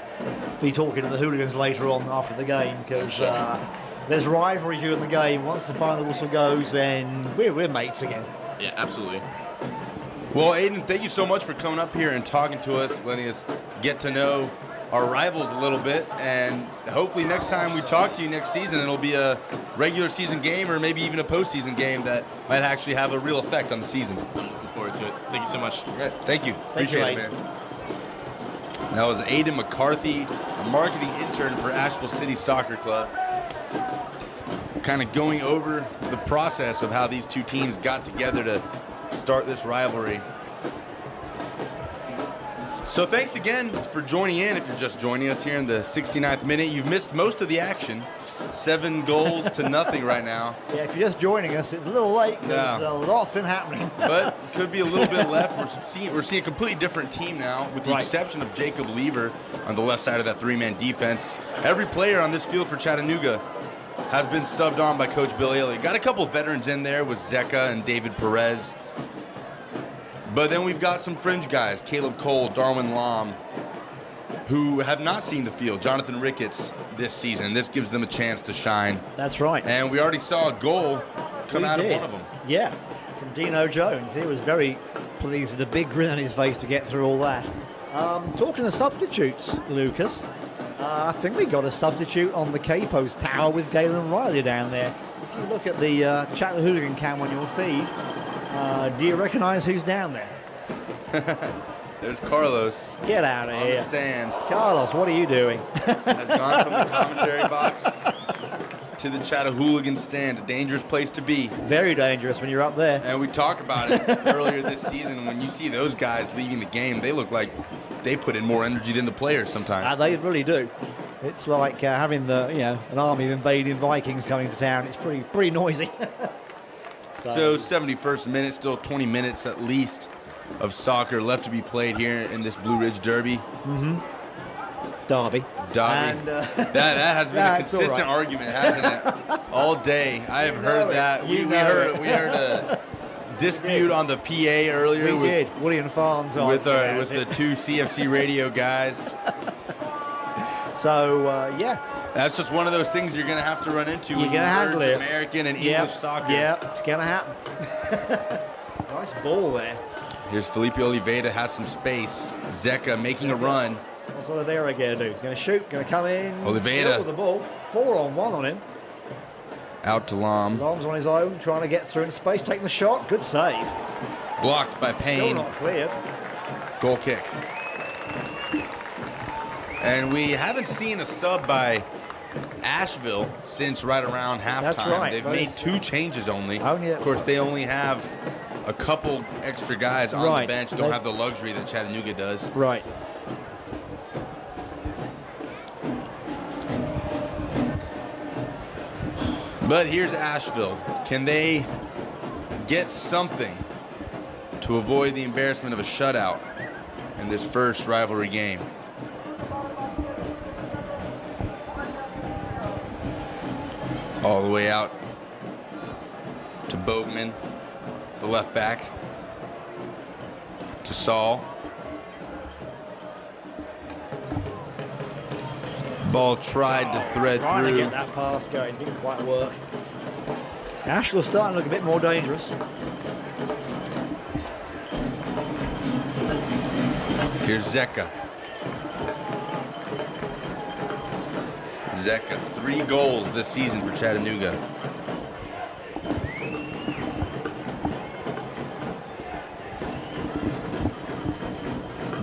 be talking to the hooligans later on after the game, because there's rivalry during the game. Once the final whistle goes, then we're mates again. Yeah, absolutely. Well, Aiden, thank you so much for coming up here and talking to us, letting us get to know our rivals a little bit, and hopefully next time we talk to you next season, it'll be a regular season game or maybe even a postseason game that might actually have a real effect on the season. I'm looking forward to it. Thank you so much. All right, thank you. Thank you, Appreciate it, man. That was Aiden McCarthy, a marketing intern for Asheville City Soccer Club. Kind of going over the process of how these two teams got together to start this rivalry. So thanks again for joining in. If you're just joining us here in the 69th minute, you've missed most of the action. 7 goals to nothing right now. Yeah, if you're just joining us, it's a little late because a lot's been happening. But could be a little bit left. We're seeing a completely different team now, with the exception of Jacob Lever on the left side of that 3-man defense. Every player on this field for Chattanooga has been subbed on by Coach Bill Ailey. Got a couple veterans in there with Zeka and David Perez. But then we've got some fringe guys, Caleb Cole, Darwin Lom, who have not seen the field. Jonathan Ricketts this season. This gives them a chance to shine. That's right. And we already saw a goal come out of one of them. Yeah, from Dino Jones. He was very pleased with a big grin on his face to get through all that. Talking of substitutes, Lucas, I think we got a substitute on the K-Post tower with Galen Riley down there. If you look at the Chat Hooligan cam on your feed, do you recognize who's down there? There's Carlos Get out of on the here. stand. Carlos, what are you doing? Has gone from the commentary box to the Chattahooligan stand, a dangerous place to be. Very dangerous when you're up there. And we talked about it earlier this season. When you see those guys leaving the game, they look like they put in more energy than the players sometimes. They really do. It's like having an army of invading Vikings coming to town. It's pretty noisy. So 71st minute, still 20 minutes at least of soccer left to be played here in this Blue Ridge Derby. Derby. And, that has been a consistent argument, hasn't it? All day. I have heard that. We heard a dispute on the PA earlier. We did. Woody and Farns on. With the two CFC radio guys. So, That's just one of those things you're going to have to run into. You're going to handle it. American and English soccer. Yeah, it's going to happen. Nice ball there. Here's Felipe Oliveira, has some space. Zeka making a run. What's Oliveira going to do? Going to shoot, going to come in. Oliveira. Still with the ball. 4-on-1 on him. Out to Lam. Lam's on his own, trying to get through in space, taking the shot. Good save. Blocked by Still Payne. not cleared. Goal kick. And we haven't seen a sub by Asheville since right around halftime. That's right. They've made 2 changes only. Of course, they only have a couple extra guys on the bench. Don't have the luxury that Chattanooga does. Right. But here's Asheville. Can they get something to avoid the embarrassment of a shutout in this first rivalry game? All the way out to Bogman, the left back, to Saul. Ball tried to thread Trying through. to get that pass going, didn't quite work. Asheville's starting to look a bit more dangerous. Here's Zeka. Zeka, 3 goals this season for Chattanooga.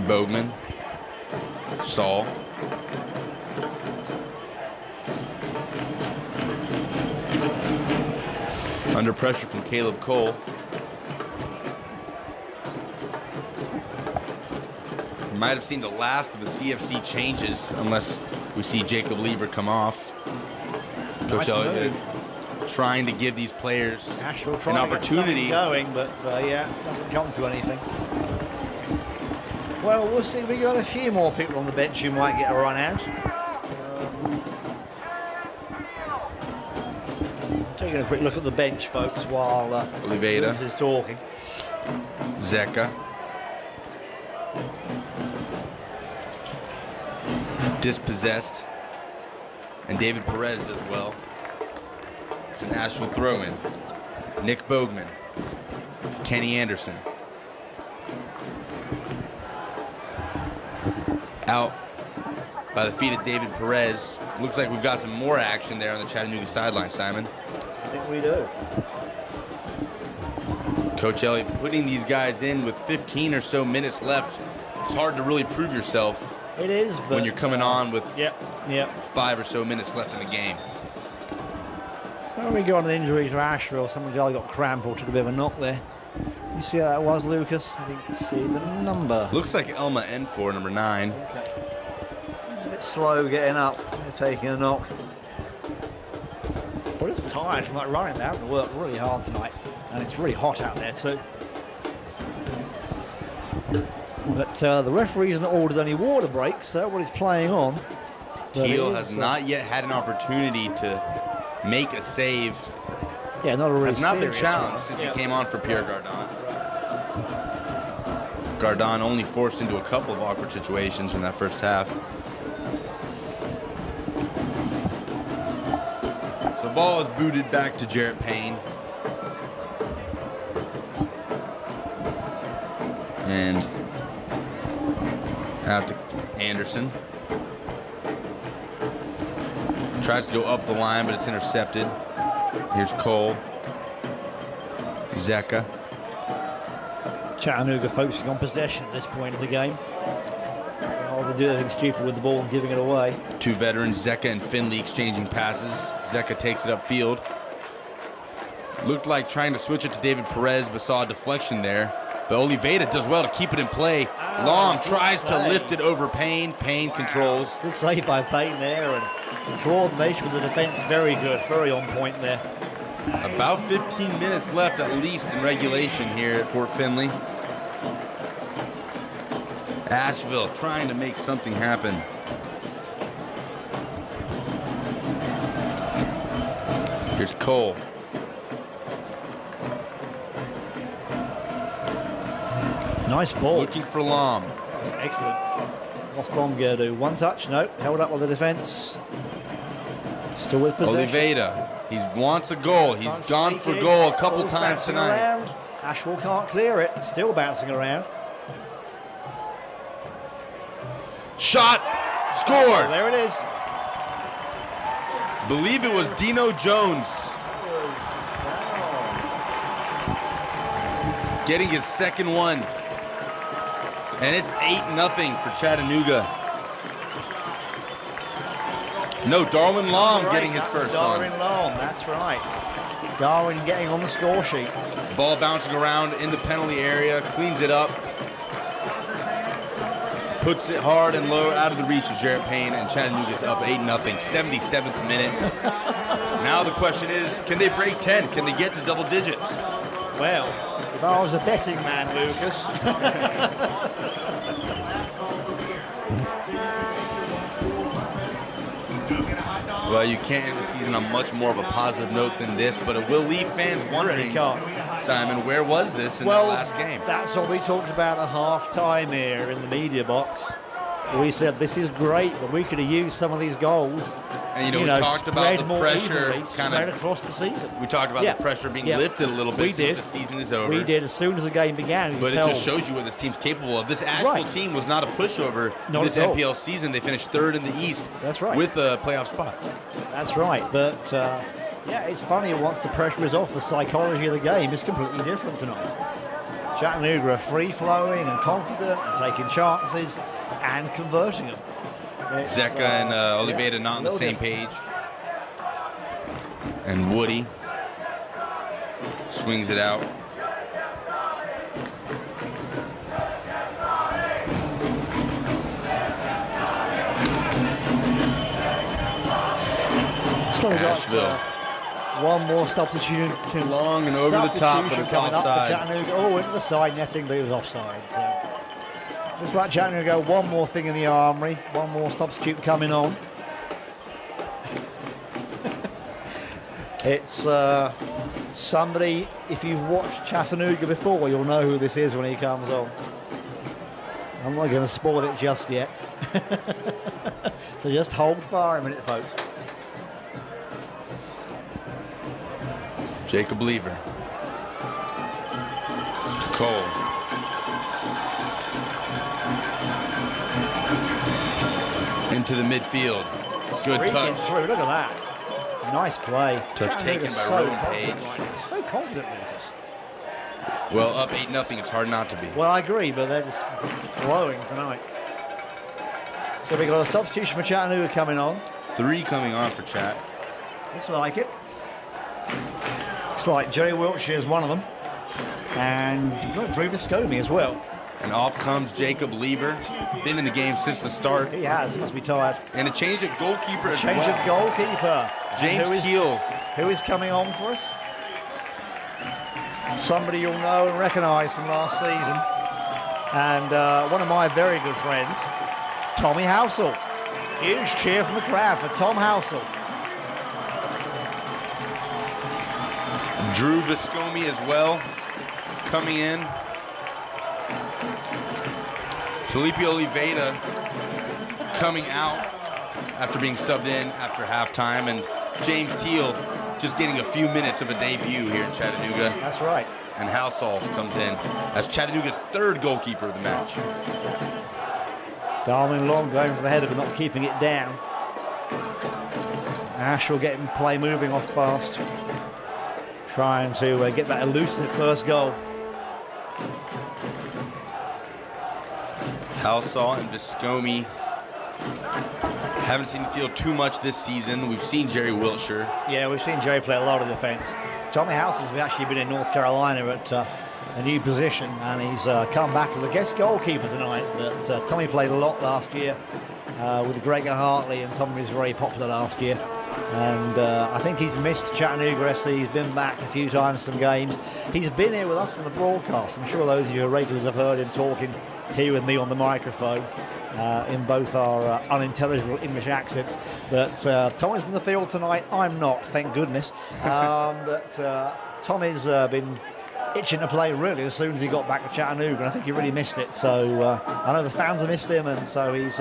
Bogman. Saul. Under pressure from Caleb Cole. Might have seen the last of the CFC changes unless we see Jacob Lever come off. Coach Elliott trying to give these players an opportunity. Going, but doesn't come to anything. Well, we'll see. We got a few more people on the bench who might get a run out. Taking a quick look at the bench, folks, while Oliveira Bruce is talking. Zeka. Dispossessed. And David Perez does well. It's an Asheville throw-in. Nick Bogman. Kenny Anderson. Out by the feet of David Perez. Looks like we've got some more action there on the Chattanooga sideline, Simon. I think we do. Coach Elliott putting these guys in with 15 or so minutes left. It's hard to really prove yourself. It is, but when you're coming on with 5 or so minutes left in the game. So we got an injury to Asheville. Somebody got cramp or took a bit of a knock there. You see how that was, Lucas? I didn't see the number. Looks like Elma N4, number 9. Okay. He's a bit slow getting up. They're taking a knock. But it's tired from that running. They're having to work really hard tonight. And it's really hot out there too. But the referee hasn't ordered any water breaks, so everybody's playing on. Teal has not yet had an opportunity to make a save. Yeah, not a really has not been serious challenged one. since he came on for Pierre Gardon. Gardon only forced into a couple of awkward situations in that first half. So the ball is booted back to Jarrett Payne. And out to Anderson. Tries to go up the line, but it's intercepted. Here's Cole. Zeka. Chattanooga focusing on possession at this point of the game. Rather do anything stupid with the ball and giving it away. Two veterans, Zeka and Finley, exchanging passes. Zeka takes it upfield. Looked like trying to switch it to David Perez, but saw a deflection there. But Oliveira does well to keep it in play. Long tries to lift it over Payne. Payne controls. Good save by Payne there, and the coordination with the defense very good, very on point there. About 15 minutes left at least in regulation here at Fort Finley. Asheville trying to make something happen. Here's Cole. Nice ball. Looking for Lom. Excellent. What's Lom going to do? One touch? No. Held up by the defense. Still with possession. Oliveira. He wants a goal. He's gone for goal a couple times tonight. Around. Asheville can't clear it. Still bouncing around. Shot. Scored. Oh, there it is. Believe it was Dino Jones. Getting his second one. And it's 8-0 for Chattanooga. No, Darwin Long getting his first one. Darwin Long, that's right. Darwin getting on the score sheet. Ball bouncing around in the penalty area, cleans it up. Puts it hard and low out of the reach of Jarrett Payne, and Chattanooga's up 8-0, 77th minute. Now the question is, can they break 10? Can they get to double digits? Well, if I was a betting man, Lucas. Well, you can't end the season on much more of a positive note than this, but it will leave fans wondering, Simon, where was this in the last game? That's what we talked about at half-time here in the media box. We said, this is great, but we could have used some of these goals. And, we talked about the pressure kind of across the season. We talked about the pressure being lifted a little bit since the season is over. We did as soon as the game began. But it just shows you what this team's capable of. This Asheville team was not a pushover this NPL season. They finished third in the East. That's right. With a playoff spot. That's right. But, it's funny once the pressure is off, the psychology of the game is completely different tonight. Chattanooga are free-flowing and confident and taking chances and converting them. Zeka and Oliveira not on the same page. And Woody swings it out. Asheville. One more substitution. Long and over the top, but it's offside. Chattanooga. Oh, into the side netting, but it was offside. So. Just like Chattanooga, one more thing in the armory, one more substitute coming on. It's somebody, if you've watched Chattanooga before, you'll know who this is when he comes on. I'm not going to spoil it just yet. So just hold fire a minute, folks. Jacob Lever. Cole. Into the midfield. Good touch. Through. Look at that. Nice play. Touch taken by Rowan Page. So confident, Lucas. Well, up 8-0. It's hard not to be. Well, I agree, but they're just flowing tonight. So we got a substitution for Chattanooga coming on. 3 coming on for Chat. Looks like it. Looks like Jerry Wiltshire is one of them. And you've got Drew Viscomi as well. And off comes Jacob Lever. Been in the game since the start. He has. He must be tired. And a change at goalkeeper as well. Change of goalkeeper. James Teal. Who is coming on for us? Somebody you'll know and recognise from last season. And one of my very good friends, Tommy Housel. Huge cheer from the crowd for Tom Housel. Drew Viscomi as well, coming in. Felipe Oliveira coming out after being subbed in after halftime, and James Teal just getting a few minutes of a debut here in Chattanooga. That's right. And Housel comes in as Chattanooga's 3rd goalkeeper of the match. Darwin Long going for the header but not keeping it down. Asheville getting play moving off fast. Trying to get that elusive first goal. Halsall and Viscomi haven't seen the field too much this season. We've seen Jerry Wiltshire. Yeah, we've seen Jerry play a lot of defence. Tommy House has actually been in North Carolina at a new position, and he's come back as a guest goalkeeper tonight. But Tommy played a lot last year with Gregor Hartley, and Tommy was very popular last year. And I think he's missed Chattanooga FC. He's been back a few times, some games. He's been here with us on the broadcast. I'm sure those of you who are regulars have heard him talking here with me on the microphone in both our unintelligible English accents. But Tommy's in the field tonight. I'm not, thank goodness. But Tommy's been itching to play really as soon as he got back to Chattanooga, and I think he really missed it. So I know the fans have missed him, and so he's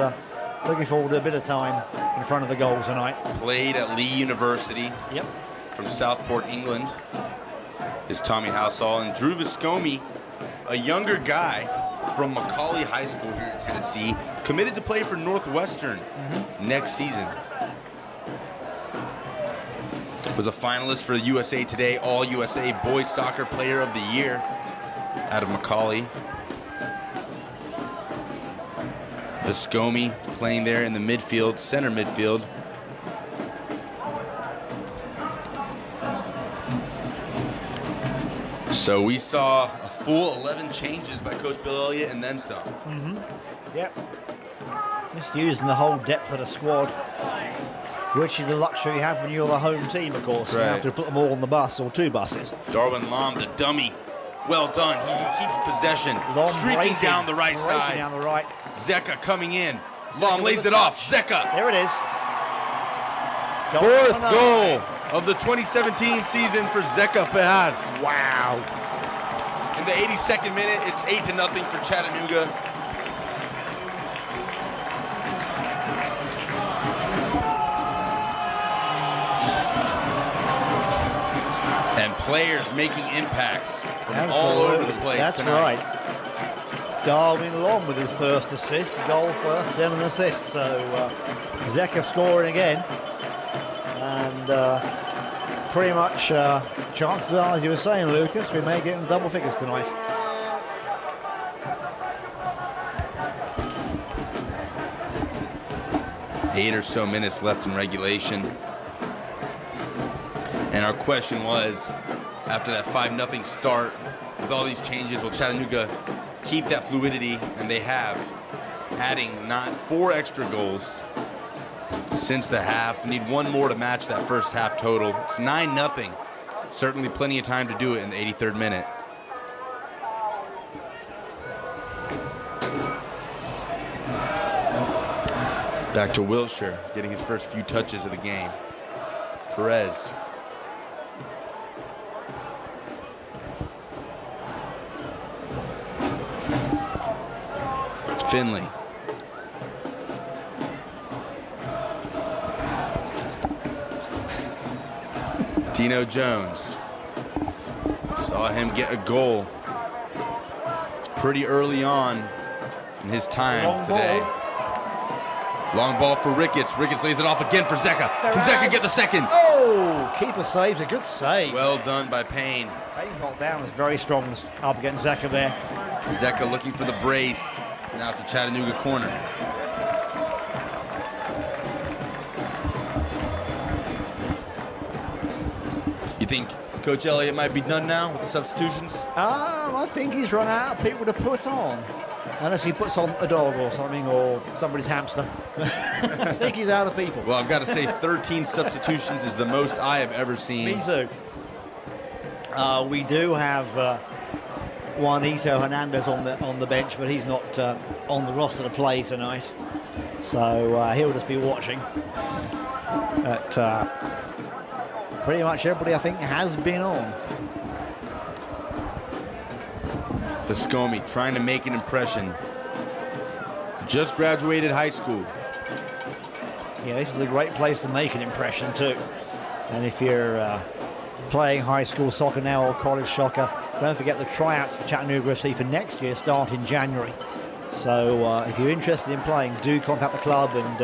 looking forward to a bit of time in front of the goal tonight. Played at Lee University. Yep. From Southport, England, is Tommy Halsall. And Drew Viscomi, a younger guy from Macaulay High School here in Tennessee, committed to play for Northwestern next season. Was a finalist for the USA Today All-USA Boys Soccer Player of the Year out of Macaulay. Viscomi playing there in the midfield, center midfield. So we saw a full 11 changes by Coach Bill Elliott and then some. Yep. Just using the whole depth of the squad, which is the luxury you have when you're the home team, of course. Right. You have to put them all on the bus or two buses. Darwin Lom, the dummy. Well done. He keeps possession. Lom streaking down the right breaking side. down the right. Zeka coming in. Lom lays it off. Zeka. There it is. Fourth goal of the 2017 season for Zeka Fehaz. Wow. In the 82nd minute, it's 8-0 for Chattanooga. And players making impacts from all over the place. That's tonight. right. Darwin Long with his first assist, goal first, then an assist. So Zeka scoring again. And pretty much chances are, as you were saying, Lucas, we may get in double figures tonight. Eight or so minutes left in regulation. And our question was, after that 5-0 start, with all these changes, will Chattanooga keep that fluidity? And they have, adding 4 extra goals since the half. We need one more to match that first half total. It's 9-0. Certainly plenty of time to do it in the 83rd minute. Back to Wiltshire, getting his first few touches of the game. Perez. Finley. Dino Jones. Saw him get a goal pretty early on in his time today. Long ball for Ricketts. Ricketts lays it off again for Zeka. Can Zeka get the second? Oh, keeper saves a good save. Well done by Payne. Payne got down, was very strong up against Zeka there. Zeka looking for the brace. Now it's a Chattanooga corner. You think Coach Elliott might be done now with the substitutions? I think he's run out of people to put on. Unless he puts on a dog or something, or somebody's hamster. I think he's out of people. Well, I've got to say 13 substitutions is the most I have ever seen. Me too. We do have Juanito Hernandez on the bench, but he's not on the roster to play tonight. So he'll just be watching. But pretty much everybody, I think, has been on. Viscomi trying to make an impression. Just graduated high school. Yeah, this is a great place to make an impression too. And if you're playing high school soccer now or college soccer, don't forget the tryouts for Chattanooga FC for next year start in January. So if you're interested in playing, do contact the club and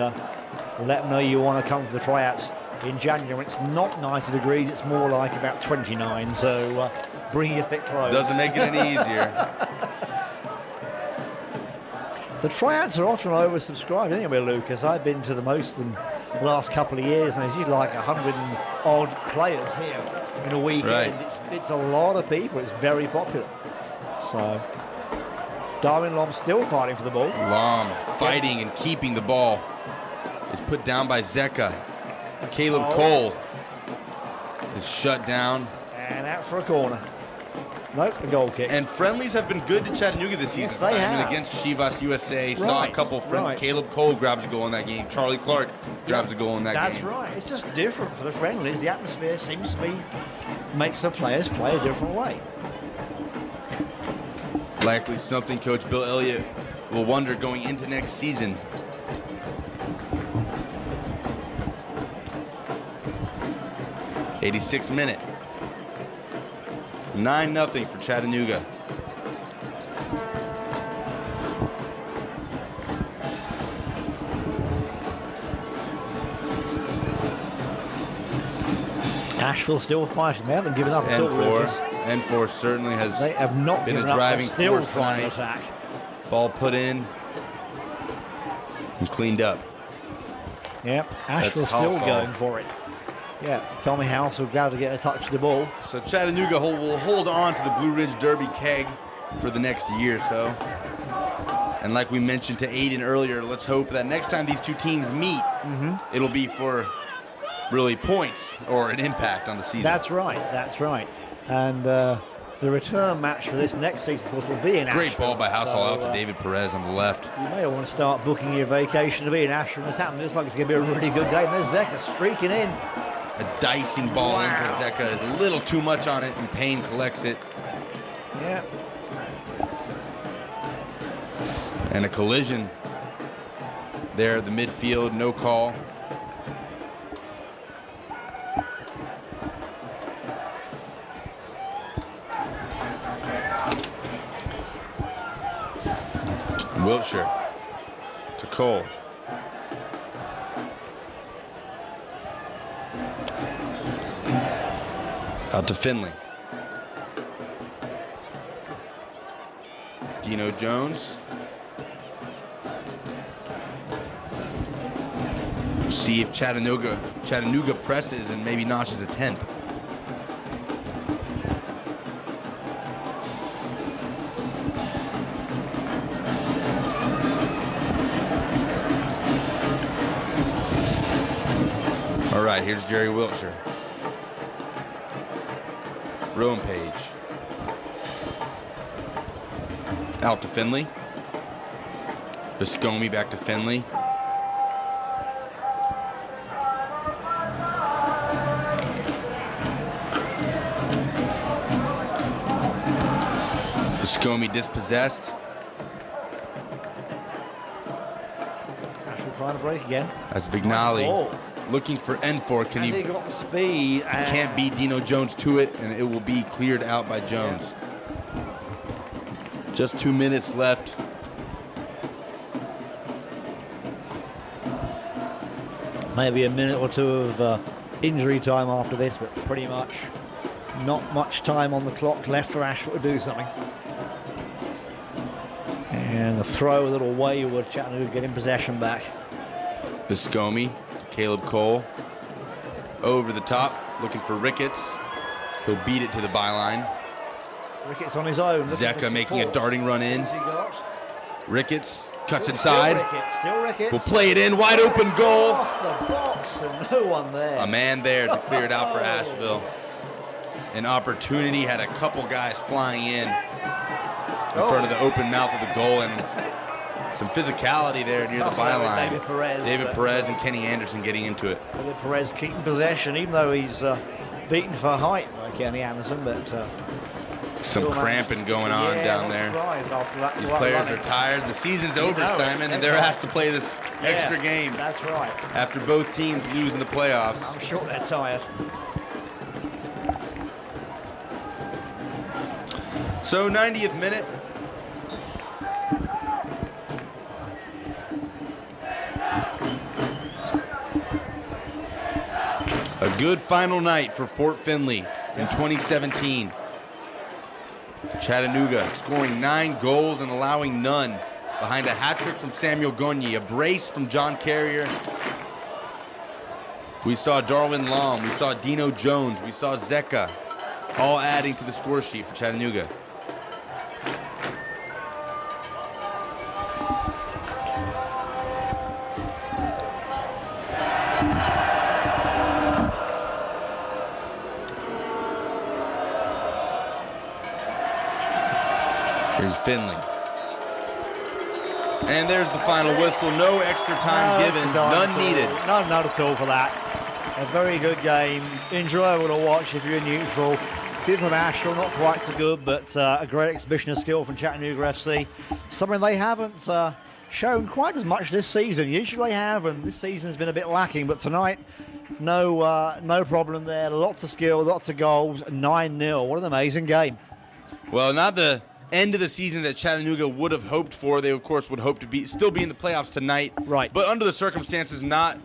let them know you want to come to the tryouts in January. It's not 90 degrees, it's more like about 29, so bring your thick clothes. Doesn't make it any easier. The tryouts are often oversubscribed anyway, Lucas. I've been to the most in the last couple of years, and there's usually like 100 and odd players here in a weekend. Right. It's a lot of people. It's very popular. So Darwin Lom still fighting for the ball. Lom fighting and keeping the ball. It's put down by Zeka. Caleb Cole is shut down. And out for a corner. Nope, a goal kick. And friendlies have been good to Chattanooga this season. Yes, they Simon have. against Chivas USA. Saw a Right, couple right. Caleb Cole grabs a goal in that game. Charlie Clark grabs a goal in that That's game. right. It's just different for the friendlies. The atmosphere seems to be makes the players play a different way. Likely something Coach Bill Elliott will wonder going into next season. '86th minute. 9-0 for Chattanooga. Asheville still fighting. They haven't given up at all. Lucas. N4 certainly has They have not been given a up. driving They're still force trying to tonight. attack. Ball put in and cleaned up. Yep, Asheville That's still Hallfall. going for it. Yeah, Tommy House will glad to get a touch of the ball. So Chattanooga will hold on to the Blue Ridge Derby keg for the next year or so. And like we mentioned to Aiden earlier, let's hope that next time these two teams meet, it'll be for really points or an impact on the season. That's right, that's right. And the return match for this next season, of course, will be in Great Asheville. ball by Housel out to So, David Perez on the left. You may want to start booking your vacation to be in Asheville. This happened. Looks like it's going to be a really good game. There's Zeka streaking in. A dicing ball Wow. into Zeka is a little too much on it, and Payne collects it. Yeah. And a collision there at the midfield, no call. Wiltshire to Cole. Out to Finley. Dino Jones. See if Chattanooga presses and maybe notches a 10th. All right, here's Jerry Wiltshire. Rowan Page. Out to Finley. Viscomi back to Finley. Viscomi dispossessed. Asheville trying to break again. That's Vignali Nice ball. looking for Enforth. Can Has he he? got the speed? And Can't beat Dino Jones to it, and it will be cleared out by Jones. Just 2 minutes left. Maybe a minute or two of injury time after this, but pretty much not much time on the clock left for Asheville to do something. And the throw a little wayward. Chattanooga getting possession back. Viscomi, Caleb Cole. Over the top, looking for Ricketts. He'll beat it to the byline. Ricketts on his own. looking for Zeka making a support. darting run in. Who's he got? Ricketts cuts Still inside. Ricketts, still Ricketts. Will play it in, wide open goal. Across the box and no one there. A man there to clear it out for Asheville. An opportunity, had a couple guys flying in front of the open mouth of the goal, and some physicality there near the Tough there with byline. David Perez, David but- Perez and Kenny Anderson getting into it. David Perez keeping possession, even though he's beaten for height by Kenny Anderson, but Some still cramping managed- going on yeah, down not there. surprised after that. These that players running. are tired. The season's over, know it. Simon, and That's they're right. asked to play this extra Yeah, game That's right. after both teams lose in the playoffs. I'm sure they're tired. So 90th minute. A good final night for Fort Finley in 2017. Chattanooga scoring 9 goals and allowing none behind a hat trick from Samuel Gonyi, a brace from John Carrier. We saw Darwin Lom, we saw Dino Jones, we saw Zeka, all adding to the score sheet for Chattanooga. Here's Finley. And there's the final whistle. No extra time given, none needed. None at all for that. A very good game, enjoyable to watch if you're neutral. If you're from Asheville, not quite so good, but a great exhibition of skill from Chattanooga FC. Something they haven't shown quite as much this season. Usually they have, and this season has been a bit lacking, but tonight, no problem there. Lots of skill, lots of goals, 9-0. What an amazing game. Well, not the end of the season that Chattanooga would have hoped for. They, of course, would hope to still be in the playoffs tonight. Right. But under the circumstances, not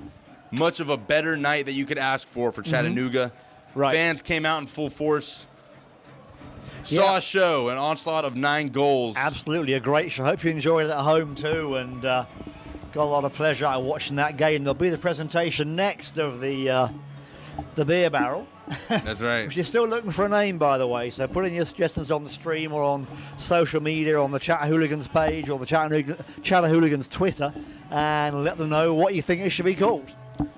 much of a better night that you could ask for Chattanooga. Right. Fans came out in full force. Saw a show, an onslaught of 9 goals. Absolutely, a great show. Hope you enjoyed it at home too, and got a lot of pleasure out of watching that game. There'll be the presentation next of the beer barrel. That's right. Which is still looking for a name, by the way. So put in your suggestions on the stream or on social media, on the Chattahooligans page or the Chattahooligans Twitter, and let them know what you think it should be called.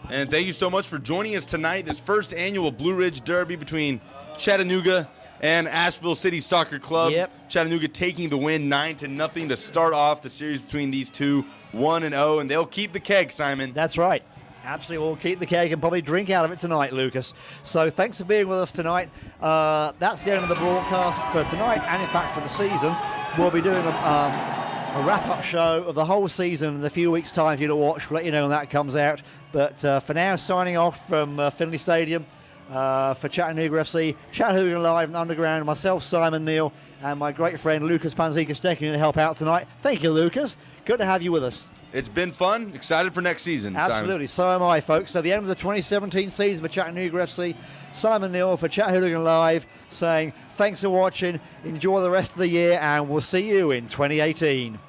And thank you so much for joining us tonight. This first annual Blue Ridge Derby between Chattanooga and Asheville City Soccer Club. Yep. Chattanooga taking the win 9-0 to start off the series between these two, 1-0, and they'll keep the keg, Simon. That's right. Absolutely, we'll keep the keg and probably drink out of it tonight, Lucas. So thanks for being with us tonight. That's the end of the broadcast for tonight, and in fact for the season. We'll be doing a wrap-up show of the whole season in a few weeks' time for you to watch. We'll let you know when that comes out. But for now, signing off from Finley Stadium for Chattanooga FC, Chattanooga Live and Underground, myself, Simon Neal, and my great friend Lucas Panzica stepping in to help out tonight. Thank you, Lucas. Good to have you with us. It's been fun. Excited for next season, Absolutely. Simon. So am I, folks. So the end of the 2017 season for Chattanooga FC. Simon Neal for Chattanooga Live saying thanks for watching. Enjoy the rest of the year, and we'll see you in 2018.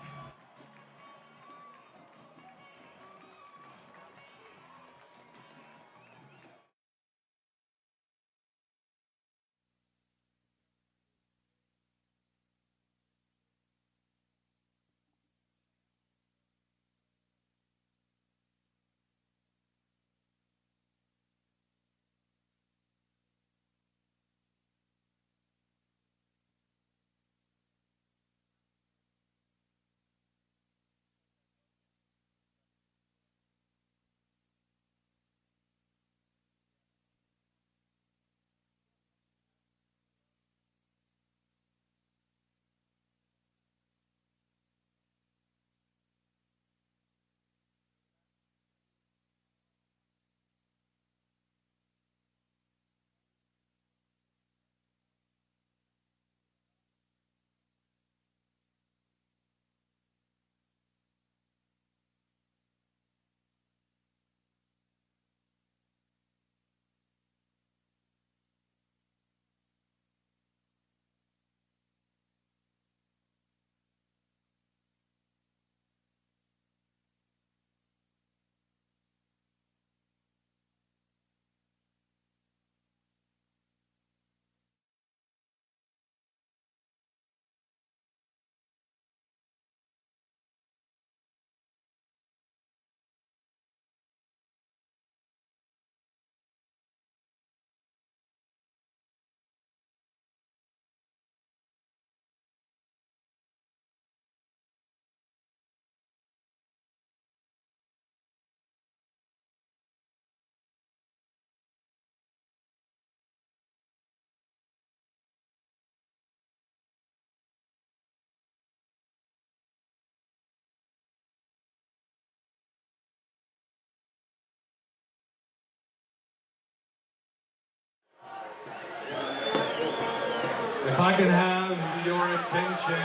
If I can have your attention,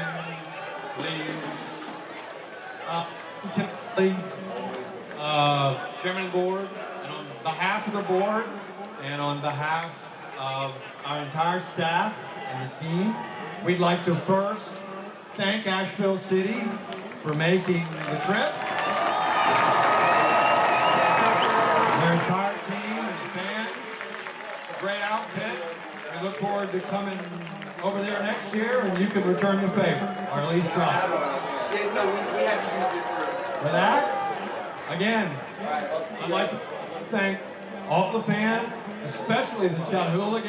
please. Chairman of the board, and on behalf of the board, and on behalf of our entire staff and the team, we'd like to first thank Asheville City for for making the trip. Their entire team and fans, a great outfit. We look forward to coming over there next year, and you can return the favor, or at least try. For that, again, I'd like to thank all the fans, especially the Chattanooga.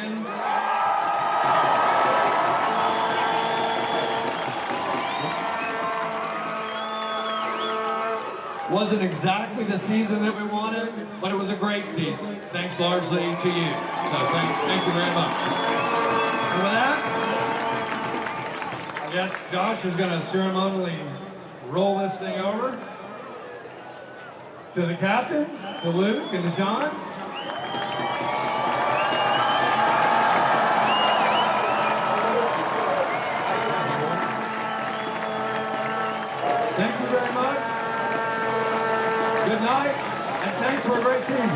Wasn't exactly the season that we wanted, but it was a great season. Thanks largely to you. So thank you very much. And with that, I guess Josh is going to ceremonially roll this thing over to the captains, to Luke and to John. Thank you very much. Good night, and thanks for a great team.